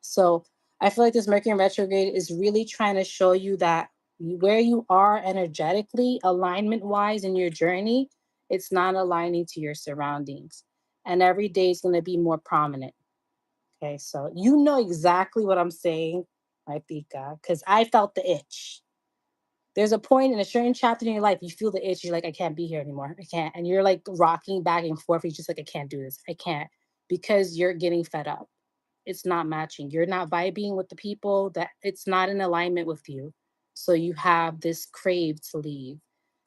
S2: So I feel like this Mercury in retrograde is really trying to show you that where you are energetically, alignment wise in your journey, it's not aligning to your surroundings. And every day is going to be more prominent. Okay, so you know exactly what I'm saying, my Pika, because I felt the itch. There's a point in a certain chapter in your life, you feel the itch, you're like, I can't be here anymore. I can't. And you're like rocking back and forth. You're just like, I can't do this. I can't. Because you're getting fed up. It's not matching. You're not vibing with the people that it's not in alignment with you. So you have this crave to leave.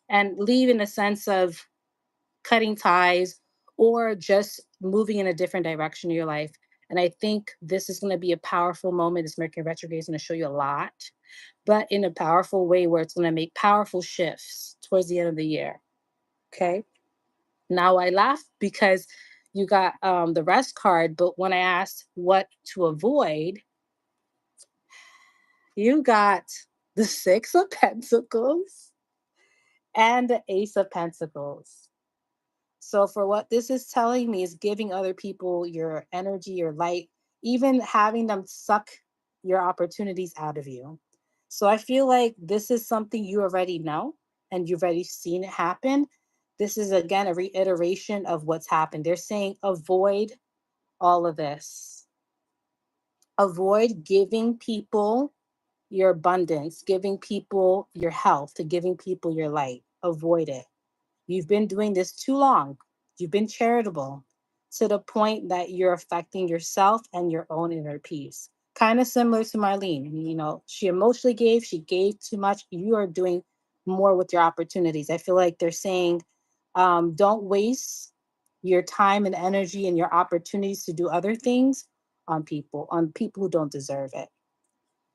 S2: And leave in the sense of cutting ties or just moving in a different direction in your life. And I think this is going to be a powerful moment. This Mercury retrograde is going to show you a lot, but in a powerful way where it's going to make powerful shifts towards the end of the year. Okay. Now I laugh because you got the rest card, but when I asked what to avoid, you got the Six of Pentacles and the Ace of Pentacles. So, for what this is telling me is giving other people your energy, your light, even having them suck your opportunities out of you. So, I feel like this is something you already know and you've already seen it happen. This is again a reiteration of what's happened. They're saying avoid all of this. Avoid giving people your abundance, giving people your health, to giving people your light. Avoid it. You've been doing this too long. You've been charitable to the point that you're affecting yourself and your own inner peace. Kind of similar to Marlene. You know, she emotionally gave, she gave too much. You are doing more with your opportunities. I feel like they're saying, don't waste your time and energy and your opportunities to do other things on people who don't deserve it.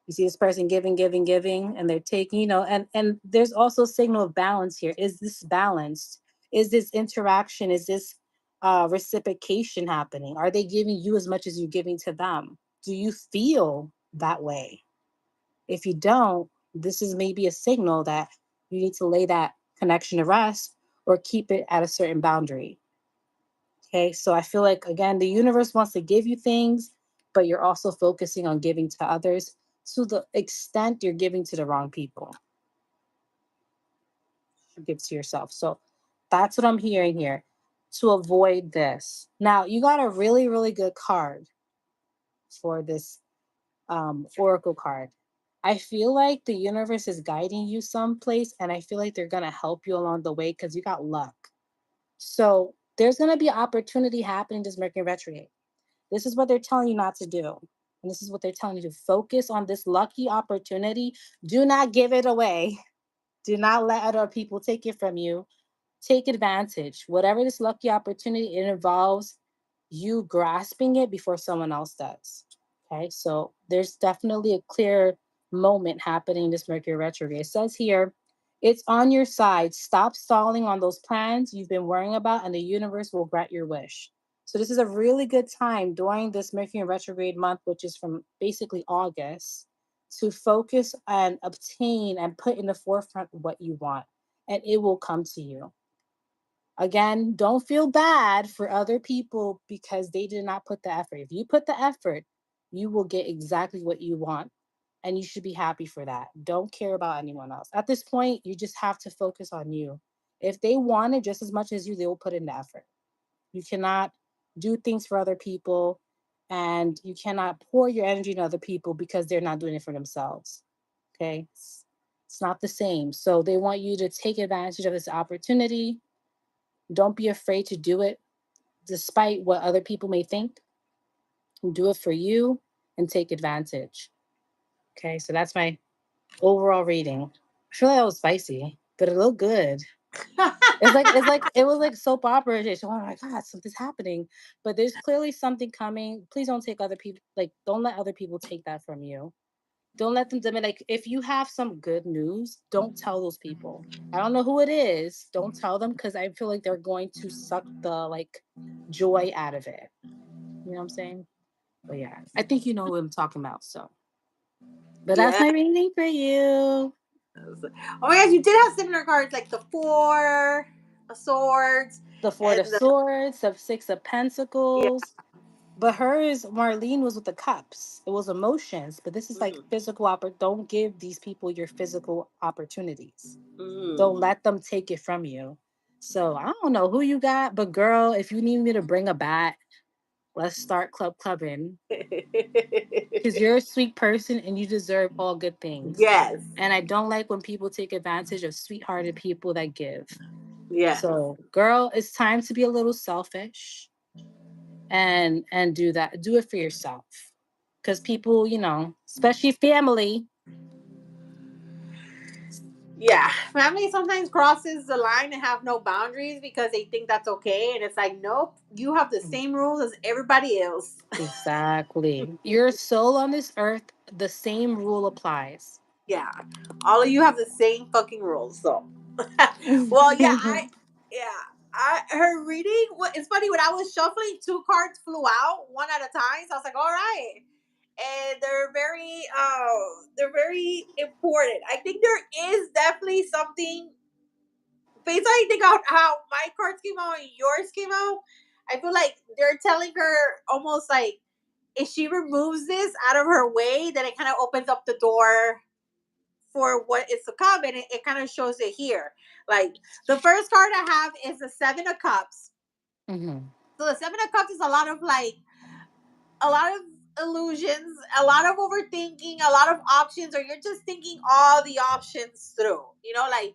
S2: You see this person giving, giving, giving, and they're taking, and there's also a signal of balance here. Is this balanced? Is this interaction? Is this reciprocation happening? Are they giving you as much as you're giving to them? Do you feel that way? If you don't, this is maybe a signal that you need to lay that connection to rest or keep it at a certain boundary. Okay, so I feel like, again, the universe wants to give you things, but you're also focusing on giving to others to the extent you're giving to the wrong people. You give to yourself. So that's what I'm hearing here, to avoid this. Now, you got a really, really good card for this oracle card. I feel like the universe is guiding you someplace, and I feel like they're going to help you along the way because you got luck. So there's going to be opportunity happening this Mercury retrograde. This is what they're telling you not to do. And this is what they're telling you to focus on this lucky opportunity. Do not give it away. Do not let other people take it from you. Take advantage. Whatever this lucky opportunity, it involves you grasping it before someone else does. Okay, so there's definitely a clear moment happening this Mercury retrograde. It says here, it's on your side. Stop stalling on those plans you've been worrying about, and the universe will grant your wish. So this is a really good time during this Mercury retrograde month, which is from basically August, to focus and obtain and put in the forefront what you want, and it will come to you. Again, don't feel bad for other people because they did not put the effort. If you put the effort, you will get exactly what you want. And you should be happy for that. Don't care about anyone else. At this point, you just have to focus on you. If they want it just as much as you, they will put in the effort. You cannot do things for other people, and you cannot pour your energy into other people because they're not doing it for themselves. Okay? It's not the same. So they want you to take advantage of this opportunity. Don't be afraid to do it despite what other people may think. Do it for you and take advantage. Okay, so that's my overall reading. I feel like that was spicy, but it looked good. It's like it was like soap opera. Oh my god, something's happening. But there's clearly something coming. Please don't take other people, like, don't let other people take that from you. Don't let them diminish. Like, if you have some good news, don't tell those people. I don't know who it is. Don't tell them, because I feel like they're going to suck the like joy out of it. You know what I'm saying? But yeah, I think you know what I'm talking about. So, but that's
S1: Yeah.
S2: my reading for you.
S1: Oh my gosh, you did have similar cards like the Four of Swords
S2: The Four of
S1: and the
S2: Swords, the Six of
S1: yeah.
S2: Pentacles. But hers, Marlene, was with the cups. It was emotions. But this is like
S1: Mm,
S2: physical. Don't give these people your physical opportunities. Don't
S1: mm.
S2: let them take it from you. So I don't know who you got, but girl, if you need me to bring a bat, let's start clubbing. Because you're a sweet person and you deserve all good things.
S1: Yes.
S2: And I don't like when people take advantage of sweethearted people that give.
S1: Yes.
S2: So, girl, it's time to be a little selfish and do that. Do it for yourself. Because people, especially family.
S1: Yeah. Family sometimes crosses the line and have no boundaries because they think that's okay. And it's like, nope, you have the same rules as everybody else.
S2: Exactly. Your soul on this earth, the same rule applies.
S1: Yeah. All of you have the same fucking rules. So, well, yeah, yeah. Her reading. It's funny when I was shuffling, two cards flew out one at a time. So I was like, all right, and they're very important. I think there is definitely something. Based on I think on how my cards came out and yours came out, I feel like they're telling her almost like if she removes this out of her way, then it kind of opens up the door for what is to come, and it kind of shows it here. Like the first card I have is the Seven of Cups.
S2: Mhm.
S1: So the Seven of Cups is a lot of like a lot of illusions, a lot of overthinking, a lot of options, or you're just thinking all the options through. Like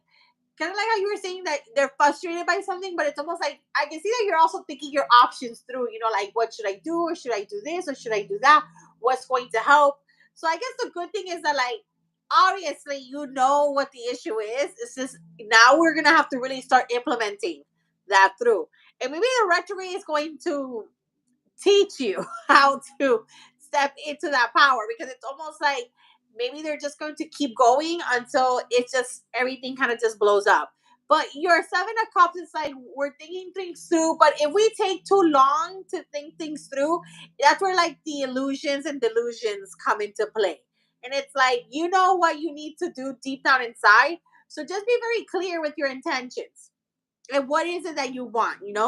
S1: kind of like how you were saying that they're frustrated by something, but it's almost like I can see that you're also thinking your options through. Like what should I do, or should I do this, or should I do that? What's going to help? So I guess the good thing is that like obviously you know what the issue is. It's just now we're gonna have to really start implementing that through. And maybe the retrograde is going to teach you how to step into that power, because it's almost like maybe they're just going to keep going until it's just everything kind of just blows up. But your seven of cups is like we're thinking things through, but if we take too long to think things through, that's where like the illusions and delusions come into play. And it's like you know what you need to do deep down inside, so just be very clear with your intentions and what is it that you want. There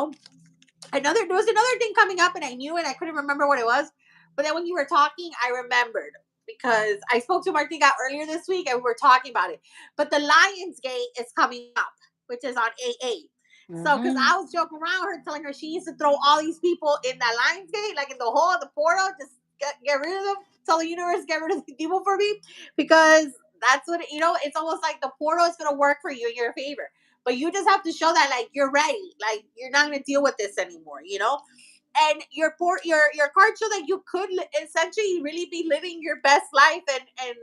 S1: was another thing coming up and I knew it. I couldn't remember what it was. But then when you were talking, I remembered because I spoke to Martina earlier this week and we were talking about it. But the Lions Gate is coming up, which is on 8/8. So, because
S2: Mm-hmm.
S1: I was joking around her, telling her she needs to throw all these people in that Lions Gate, like in the hole of the portal, just get rid of them. Tell the universe, get rid of the people for me. Because that's it's almost like the portal is going to work for you in your favor, but you just have to show that like you're ready, like you're not going to deal with this anymore. And your cards show that you could essentially really be living your best life and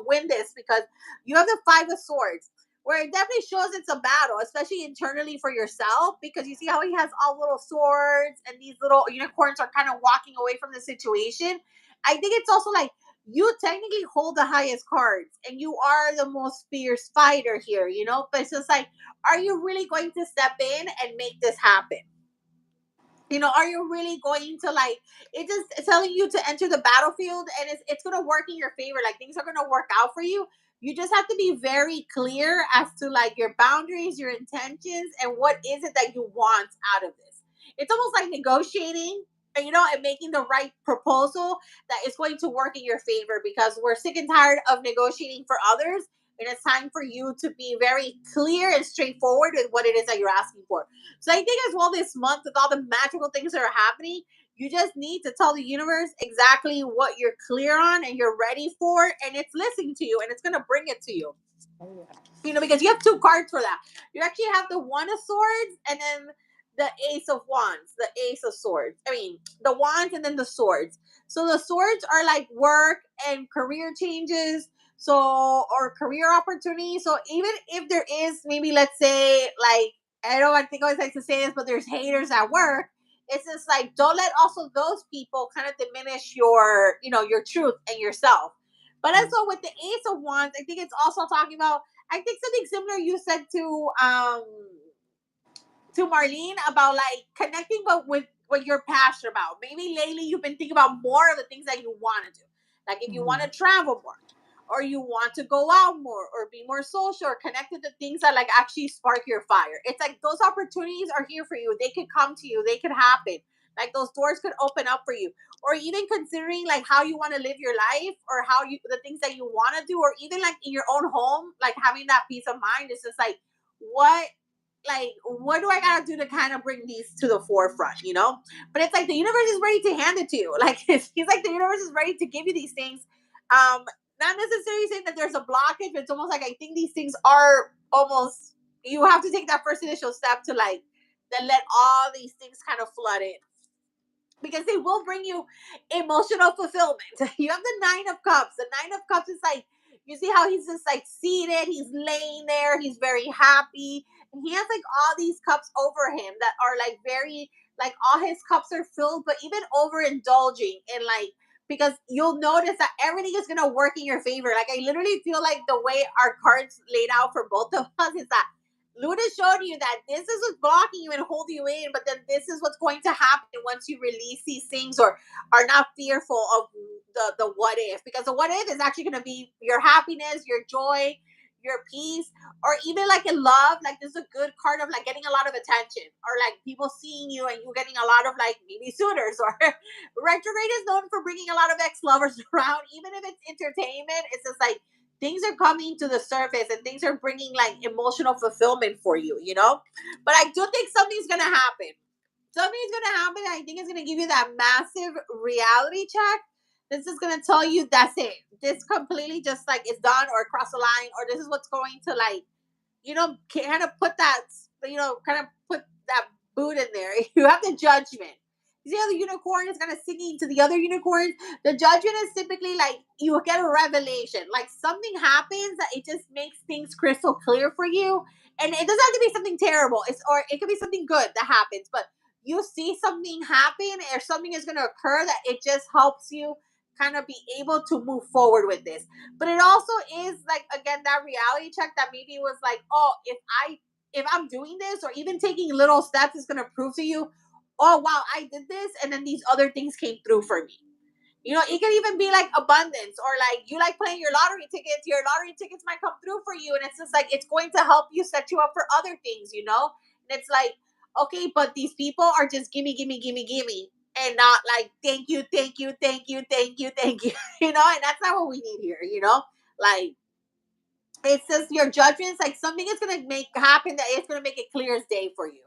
S1: win this, because you have the Five of Swords, where it definitely shows it's a battle, especially internally for yourself, because you see how he has all little swords and these little unicorns are kind of walking away from the situation. I think it's also like you technically hold the highest cards and you are the most fierce fighter here. But it's just like, are you really going to step in and make this happen? Are you really going to like it just telling you to enter the battlefield, and it's going to work in your favor, like things are going to work out for you. You just have to be very clear as to like your boundaries, your intentions, and what is it that you want out of this. It's almost like negotiating, and making the right proposal that is going to work in your favor, because we're sick and tired of negotiating for others, and it's time for you to be very clear and straightforward with what it is that you're asking for. So I think as well this month, with all the magical things that are happening, you just need to tell the universe exactly what you're clear on and you're ready for, and it's listening to you and it's gonna bring it to you.
S2: Oh, yeah.
S1: Because you have two cards for that. You actually have the One of Swords and then the Ace of Wands, the Ace of Swords. I mean, the Wands and then the Swords. So the Swords are like work and career changes. So, or career opportunities. So even if there is maybe, let's say, like, I think I always like to say this, but there's haters at work. It's just like, don't let also those people kind of diminish your truth and yourself. But also with the Ace of Wands, I think it's also talking about, I think something similar you said to Marlene about like connecting but with what you're passionate about. Maybe lately you've been thinking about more of the things that you want to do. Like if you want
S2: Mm-hmm.
S1: to travel more, or you want to go out more, or be more social, or connect with the things that like actually spark your fire. It's like those opportunities are here for you. They could come to you, they could happen. Like those doors could open up for you. Or even considering like how you want to live your life, or how you the things that you want to do, or even like in your own home, like having that peace of mind. It's just what what do I gotta do to kind of bring these to the forefront? But it's like the universe is ready to hand it to you. Like he's like the universe is ready to give you these things. Um, Not necessarily saying that there's a blockage, but it's almost like I think these things are almost you have to take that first initial step to like then let all these things kind of flood in, because they will bring you emotional fulfillment. You have the Nine of Cups. The Nine of Cups is like, you see how he's just like seated, he's laying there, he's very happy. And he has like all these cups over him that are like very, like all his cups are filled, but even overindulging in like, because you'll notice that everything is gonna work in your favor. Like I literally feel like the way our cards laid out for both of us is that Luna showed you that this is what's blocking you and holding you in, but then this is what's going to happen once you release these things, or are not fearful of the what if, because the what if is actually going to be your happiness, your joy, your peace, or even like in love. Like this is a good card of like getting a lot of attention, or like people seeing you and you getting a lot of like maybe suitors, or retrograde is known for bringing a lot of ex lovers around, even if it's entertainment. It's just like things are coming to the surface and things are bringing like emotional fulfillment for you. But I do think something's gonna happen. Something's gonna happen. I think it's gonna give you that massive reality check. This is gonna tell you that's it. This completely just like is done or cross the line, or this is what's going to like, kind of put that, kind of put that boot in there. You have the judgment. You see how the unicorn is kind of singing to the other unicorns? The judgment is typically like you get a revelation. Like something happens that it just makes things crystal clear for you. And it doesn't have to be something terrible. Or it could be something good that happens, but you see something happen or something is gonna occur that it just helps you kind of be able to move forward with this. But it also is like again that reality check that maybe was like, oh, if I'm doing this or even taking little steps is gonna prove to you, oh wow, I did this and then these other things came through for me. It can even be like abundance or like you like playing your lottery tickets might come through for you. And it's just like, it's going to help you set you up for other things. And it's like, okay, but these people are just gimme, gimme, gimme, gimme. And not like, thank you, thank you, thank you, thank you, thank you. And that's not what we need here. Like, it's just your judgments, like something is going to make happen that it's going to make it clear as day for you.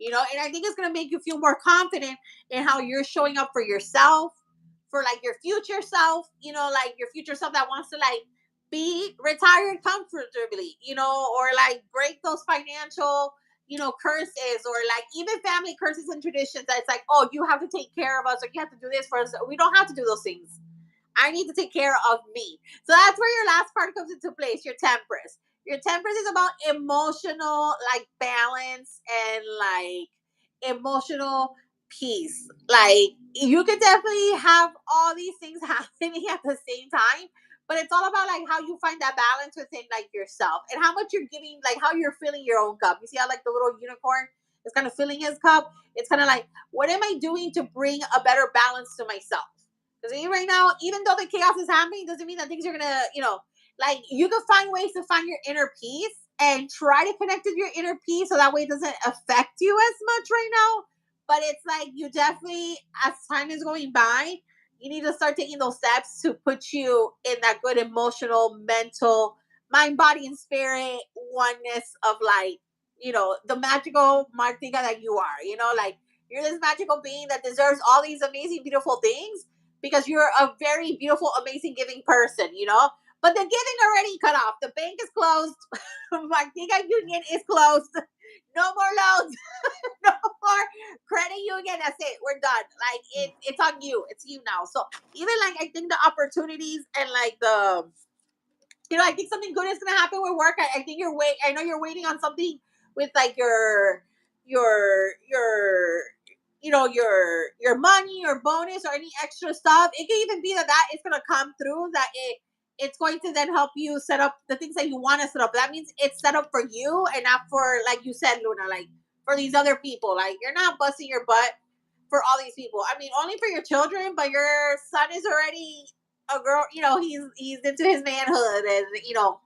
S1: And I think it's going to make you feel more confident in how you're showing up for yourself, for like your future self, like your future self that wants to like be retired comfortably, or like break those financial curses, or like even family curses and traditions that it's like, oh, you have to take care of us, or you have to do this for us. We don't have to do those things. I need to take care of me. So that's where your last part comes into place, your temperance. Your temperance is about emotional like balance and like emotional peace. Like you could definitely have all these things happening at the same time, but it's all about like how you find that balance within like yourself and how much you're giving, like how you're filling your own cup. You see how like the little unicorn is kind of filling his cup? It's kind of like, what am I doing to bring a better balance to myself? Because right now, even though the chaos is happening, doesn't mean that things are gonna, like you can find ways to find your inner peace and try to connect with your inner peace so that way it doesn't affect you as much right now. But it's like you definitely, as time is going by, you need to start taking those steps to put you in that good emotional, mental, mind, body, and spirit oneness of like, the magical Martika that you are. Like you're this magical being that deserves all these amazing, beautiful things because you're a very beautiful, amazing giving person. But the giving already cut off. The bank is closed. Martika Union is closed. No more loans. No more credit union. That's it. We're done. Like it's on you. It's you now. So even like I think the opportunities and like I think something good is gonna happen with work. I think I know you're waiting on something with like your your money or bonus or any extra stuff. It can even be that is gonna come through. That it's going to then help you set up the things that you want to set up. That means it's set up for you and not for, like you said, Luna, like for these other people. Like you're not busting your butt for all these people. I mean, only for your children, but your son is already a girl. He's into his manhood and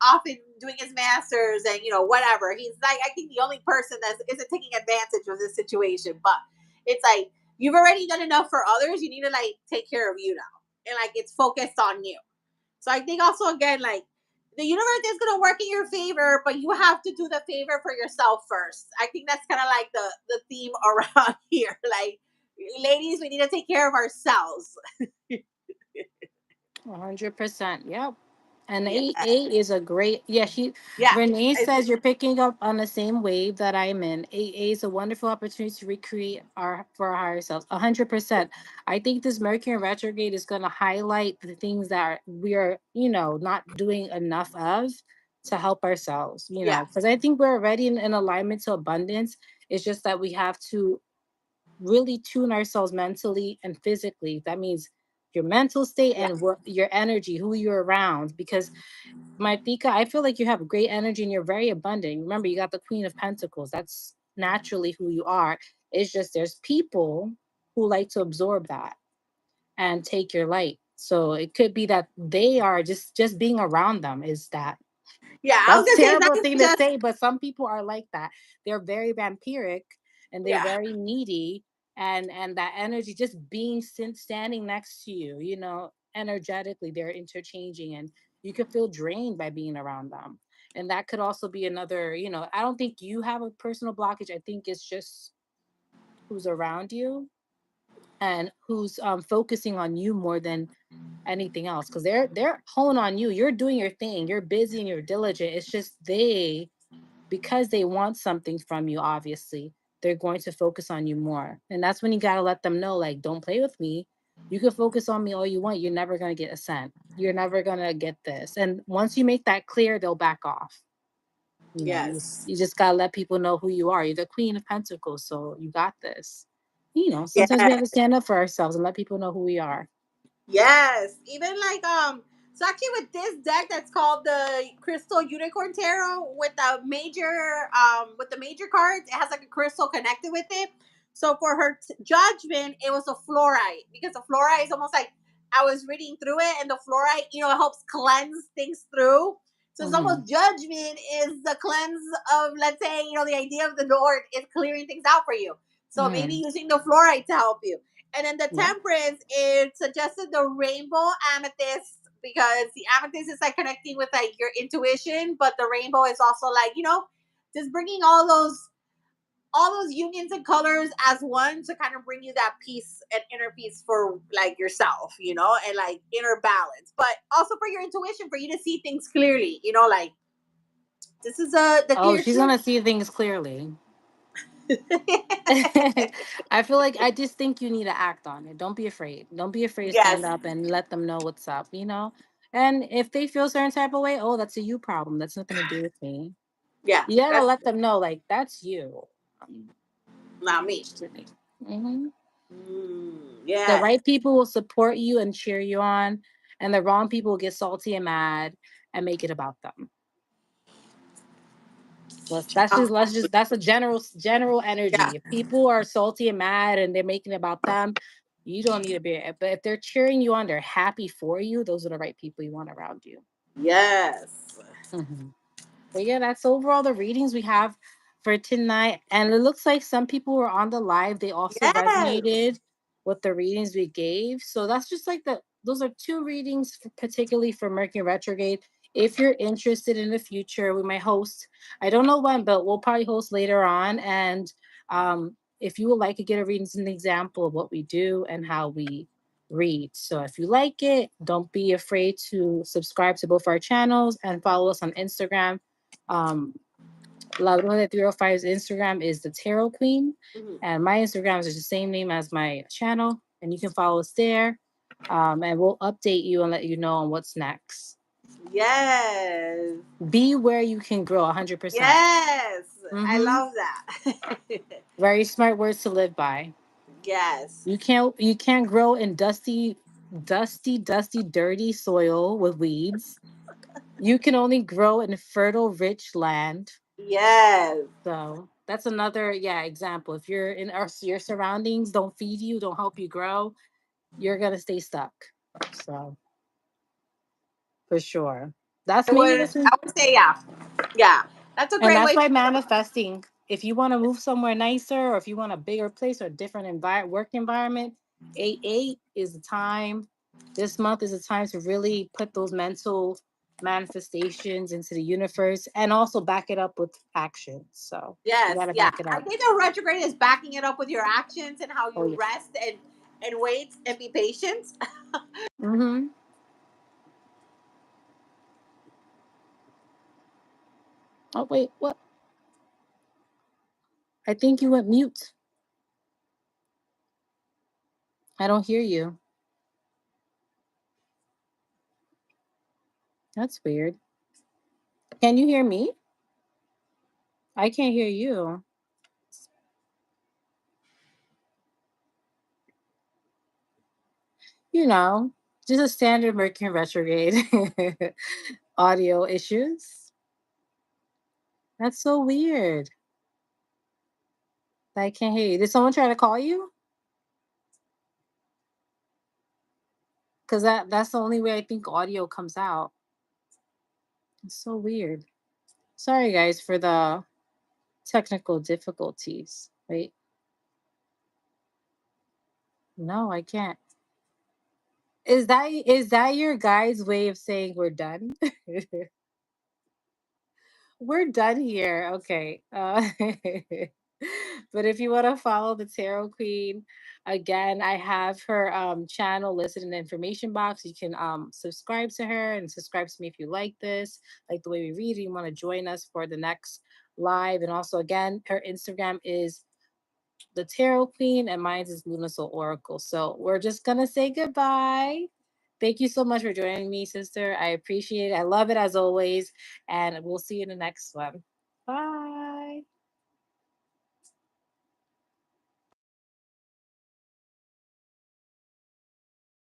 S1: often doing his masters and whatever. He's like, I think the only person that isn't taking advantage of this situation. But it's like you've already done enough for others. You need to like take care of you now, and like it's focused on you. So I think also again like the universe is gonna work in your favor, but you have to do the favor for yourself first. I think that's kind of like the theme around here. Like, ladies, we need to take care of ourselves.
S2: 100%. Yep. And
S1: Yeah,
S2: eight is a great, yeah,
S1: yeah,
S2: Renee
S1: it's,
S2: says you're picking up on the same wave that I'm in. A is a wonderful opportunity to recreate for our higher selves. 100%. I think this Mercury retrograde is going to highlight the things that we are, not doing enough of to help ourselves,
S1: yeah,
S2: because I think we're already in alignment to abundance. It's just that we have to really tune ourselves mentally and physically. That means your mental state
S1: yeah,
S2: and your energy, who you're around. Because my Tika, I feel like you have great energy and you're very abundant. Remember, you got the Queen of Pentacles. That's naturally who you are. It's just there's people who like to absorb that and take your light. So it could be that they are just being around them is that
S1: yeah. I was
S2: that's a
S1: gonna say it's not
S2: terrible
S1: even
S2: thing to
S1: just
S2: say, but some people are like that. They're very vampiric and they're
S1: yeah,
S2: very needy, and that energy just being standing next to you, energetically they're interchanging, and you could feel drained by being around them. And that could also be another, I don't think you have a personal blockage. I think it's just who's around you, and who's focusing on you more than anything else, because they're honing on you. You're doing your thing, you're busy and you're diligent. It's just they, because they want something from you, obviously they're going to focus on you more. And that's when you got to let them know, like, don't play with me. You can focus on me all you want, you're never going to get a cent, you're never going to get this. And once you make that clear, they'll back off.
S1: Yes.
S2: You just got to let people know who you are. You're the Queen of Pentacles, so you got this. Sometimes we have to
S1: Yes.
S2: stand up for ourselves and let people know who we are.
S1: Yes, even like so actually with this deck that's called the Crystal Unicorn Tarot with the major cards, it has like a crystal connected with it. So for her judgment, it was a fluorite, because the fluorite is almost like, I was reading through it, and the fluorite, it helps cleanse things through. So it's
S2: Hmm.
S1: almost, judgment is the cleanse of, let's say, the idea of the Lord is clearing things out for you. So maybe
S2: Hmm.
S1: using the fluorite to help you. And then the
S2: Yeah.
S1: temperance, it suggested the rainbow amethyst, because the amethyst is like connecting with like your intuition, but the rainbow is also like, just bringing all those unions and colors as one to kind of bring you that peace and inner peace for like yourself, and like inner balance, but also for your intuition, for you to see things clearly, like this is the
S2: Oh,
S1: clear
S2: she's
S1: truth.
S2: gonna see things clearly. I feel like, I just think you need to act on it. Don't be afraid. Don't be afraid to stand
S1: Yes.
S2: up and let them know what's up. And if they feel a certain type of way, oh, that's a you problem. That's nothing to do with me.
S1: Yeah,
S2: You gotta
S1: that's
S2: let them know, like, that's you. Um,
S1: not me.
S2: mhm. The
S1: Yes.
S2: right people will support you and cheer you on, and the wrong people will get salty and mad and make it about them. That's a general
S1: Yeah.
S2: energy. If people are salty and mad and they're making it about them, you don't need to be. But if they're cheering you on, they're happy for you. Those are the right people you want around you.
S1: Yes.
S2: Mhm. But yeah, that's overall the readings we have for tonight. And it looks like some people were on the live. They also
S1: Yes.
S2: resonated with the readings we gave. So that's just like those are two readings, particularly for Mercury retrograde. If you're interested in the future, we might host. I don't know when, but we'll probably host later on. And if you would like to get a reading, it's an example of what we do and how we read. So if you like it, don't be afraid to subscribe to both our channels and follow us on Instagram. La Bruja de 305's Instagram is the Tarot Queen,
S1: Mhm.
S2: and my Instagram is the same name as my channel, and you can follow us there. And we'll update you and let you know on what's next.
S1: Yes.
S2: Be where you can grow 100%.
S1: Yes. I
S2: Mm-hmm.
S1: love that.
S2: Very smart words to live by.
S1: Yes.
S2: You can't grow in dusty, dirty soil with weeds. You can only grow in fertile, rich land.
S1: Yes.
S2: So that's another, yeah, example. If you're in your surroundings don't feed you, don't help you grow, you're gonna stay stuck. So for sure,
S1: I
S2: that's maybe
S1: would
S2: this
S1: I
S2: one.
S1: would say yeah. Yeah. That's a
S2: And
S1: great
S2: that's
S1: way
S2: why
S1: to
S2: manifesting. If you want to move somewhere nicer, or if you want a bigger place or a different work environment, 8-8 is the time. This month is the time to really put those mental manifestations into the universe and also back it up with action. So you
S1: Yes,
S2: got to
S1: yeah.
S2: back it
S1: I
S2: up.
S1: think the retrograde is backing it up with your actions and how
S2: Oh
S1: you
S2: yeah.
S1: rest and wait and be patient.
S2: Mm-hmm. Oh wait, what? I think you went mute. I don't hear you. That's weird. Can you hear me? I can't hear you. You know, just a standard Mercury retrograde audio issues. That's so weird. I can't hear you. Did someone try to call you? Because that's the only way I think audio comes out. It's so weird. Sorry guys for the technical difficulties. Wait, no, I can't. Is that your guys' way of saying we're done? We're done here. Okay. But if you want to follow the Tarot Queen, again, I have her channel listed in the information box. You can subscribe to her and subscribe to me if you like this, like the way we read, and you want to join us for the next live. And also, again, her Instagram is the Tarot Queen, and mine is Lunasoul Oracle. So we're just gonna say goodbye. Thank you so much for joining me, sister. I appreciate it. I love it as always. And we'll see you in the next one. Bye.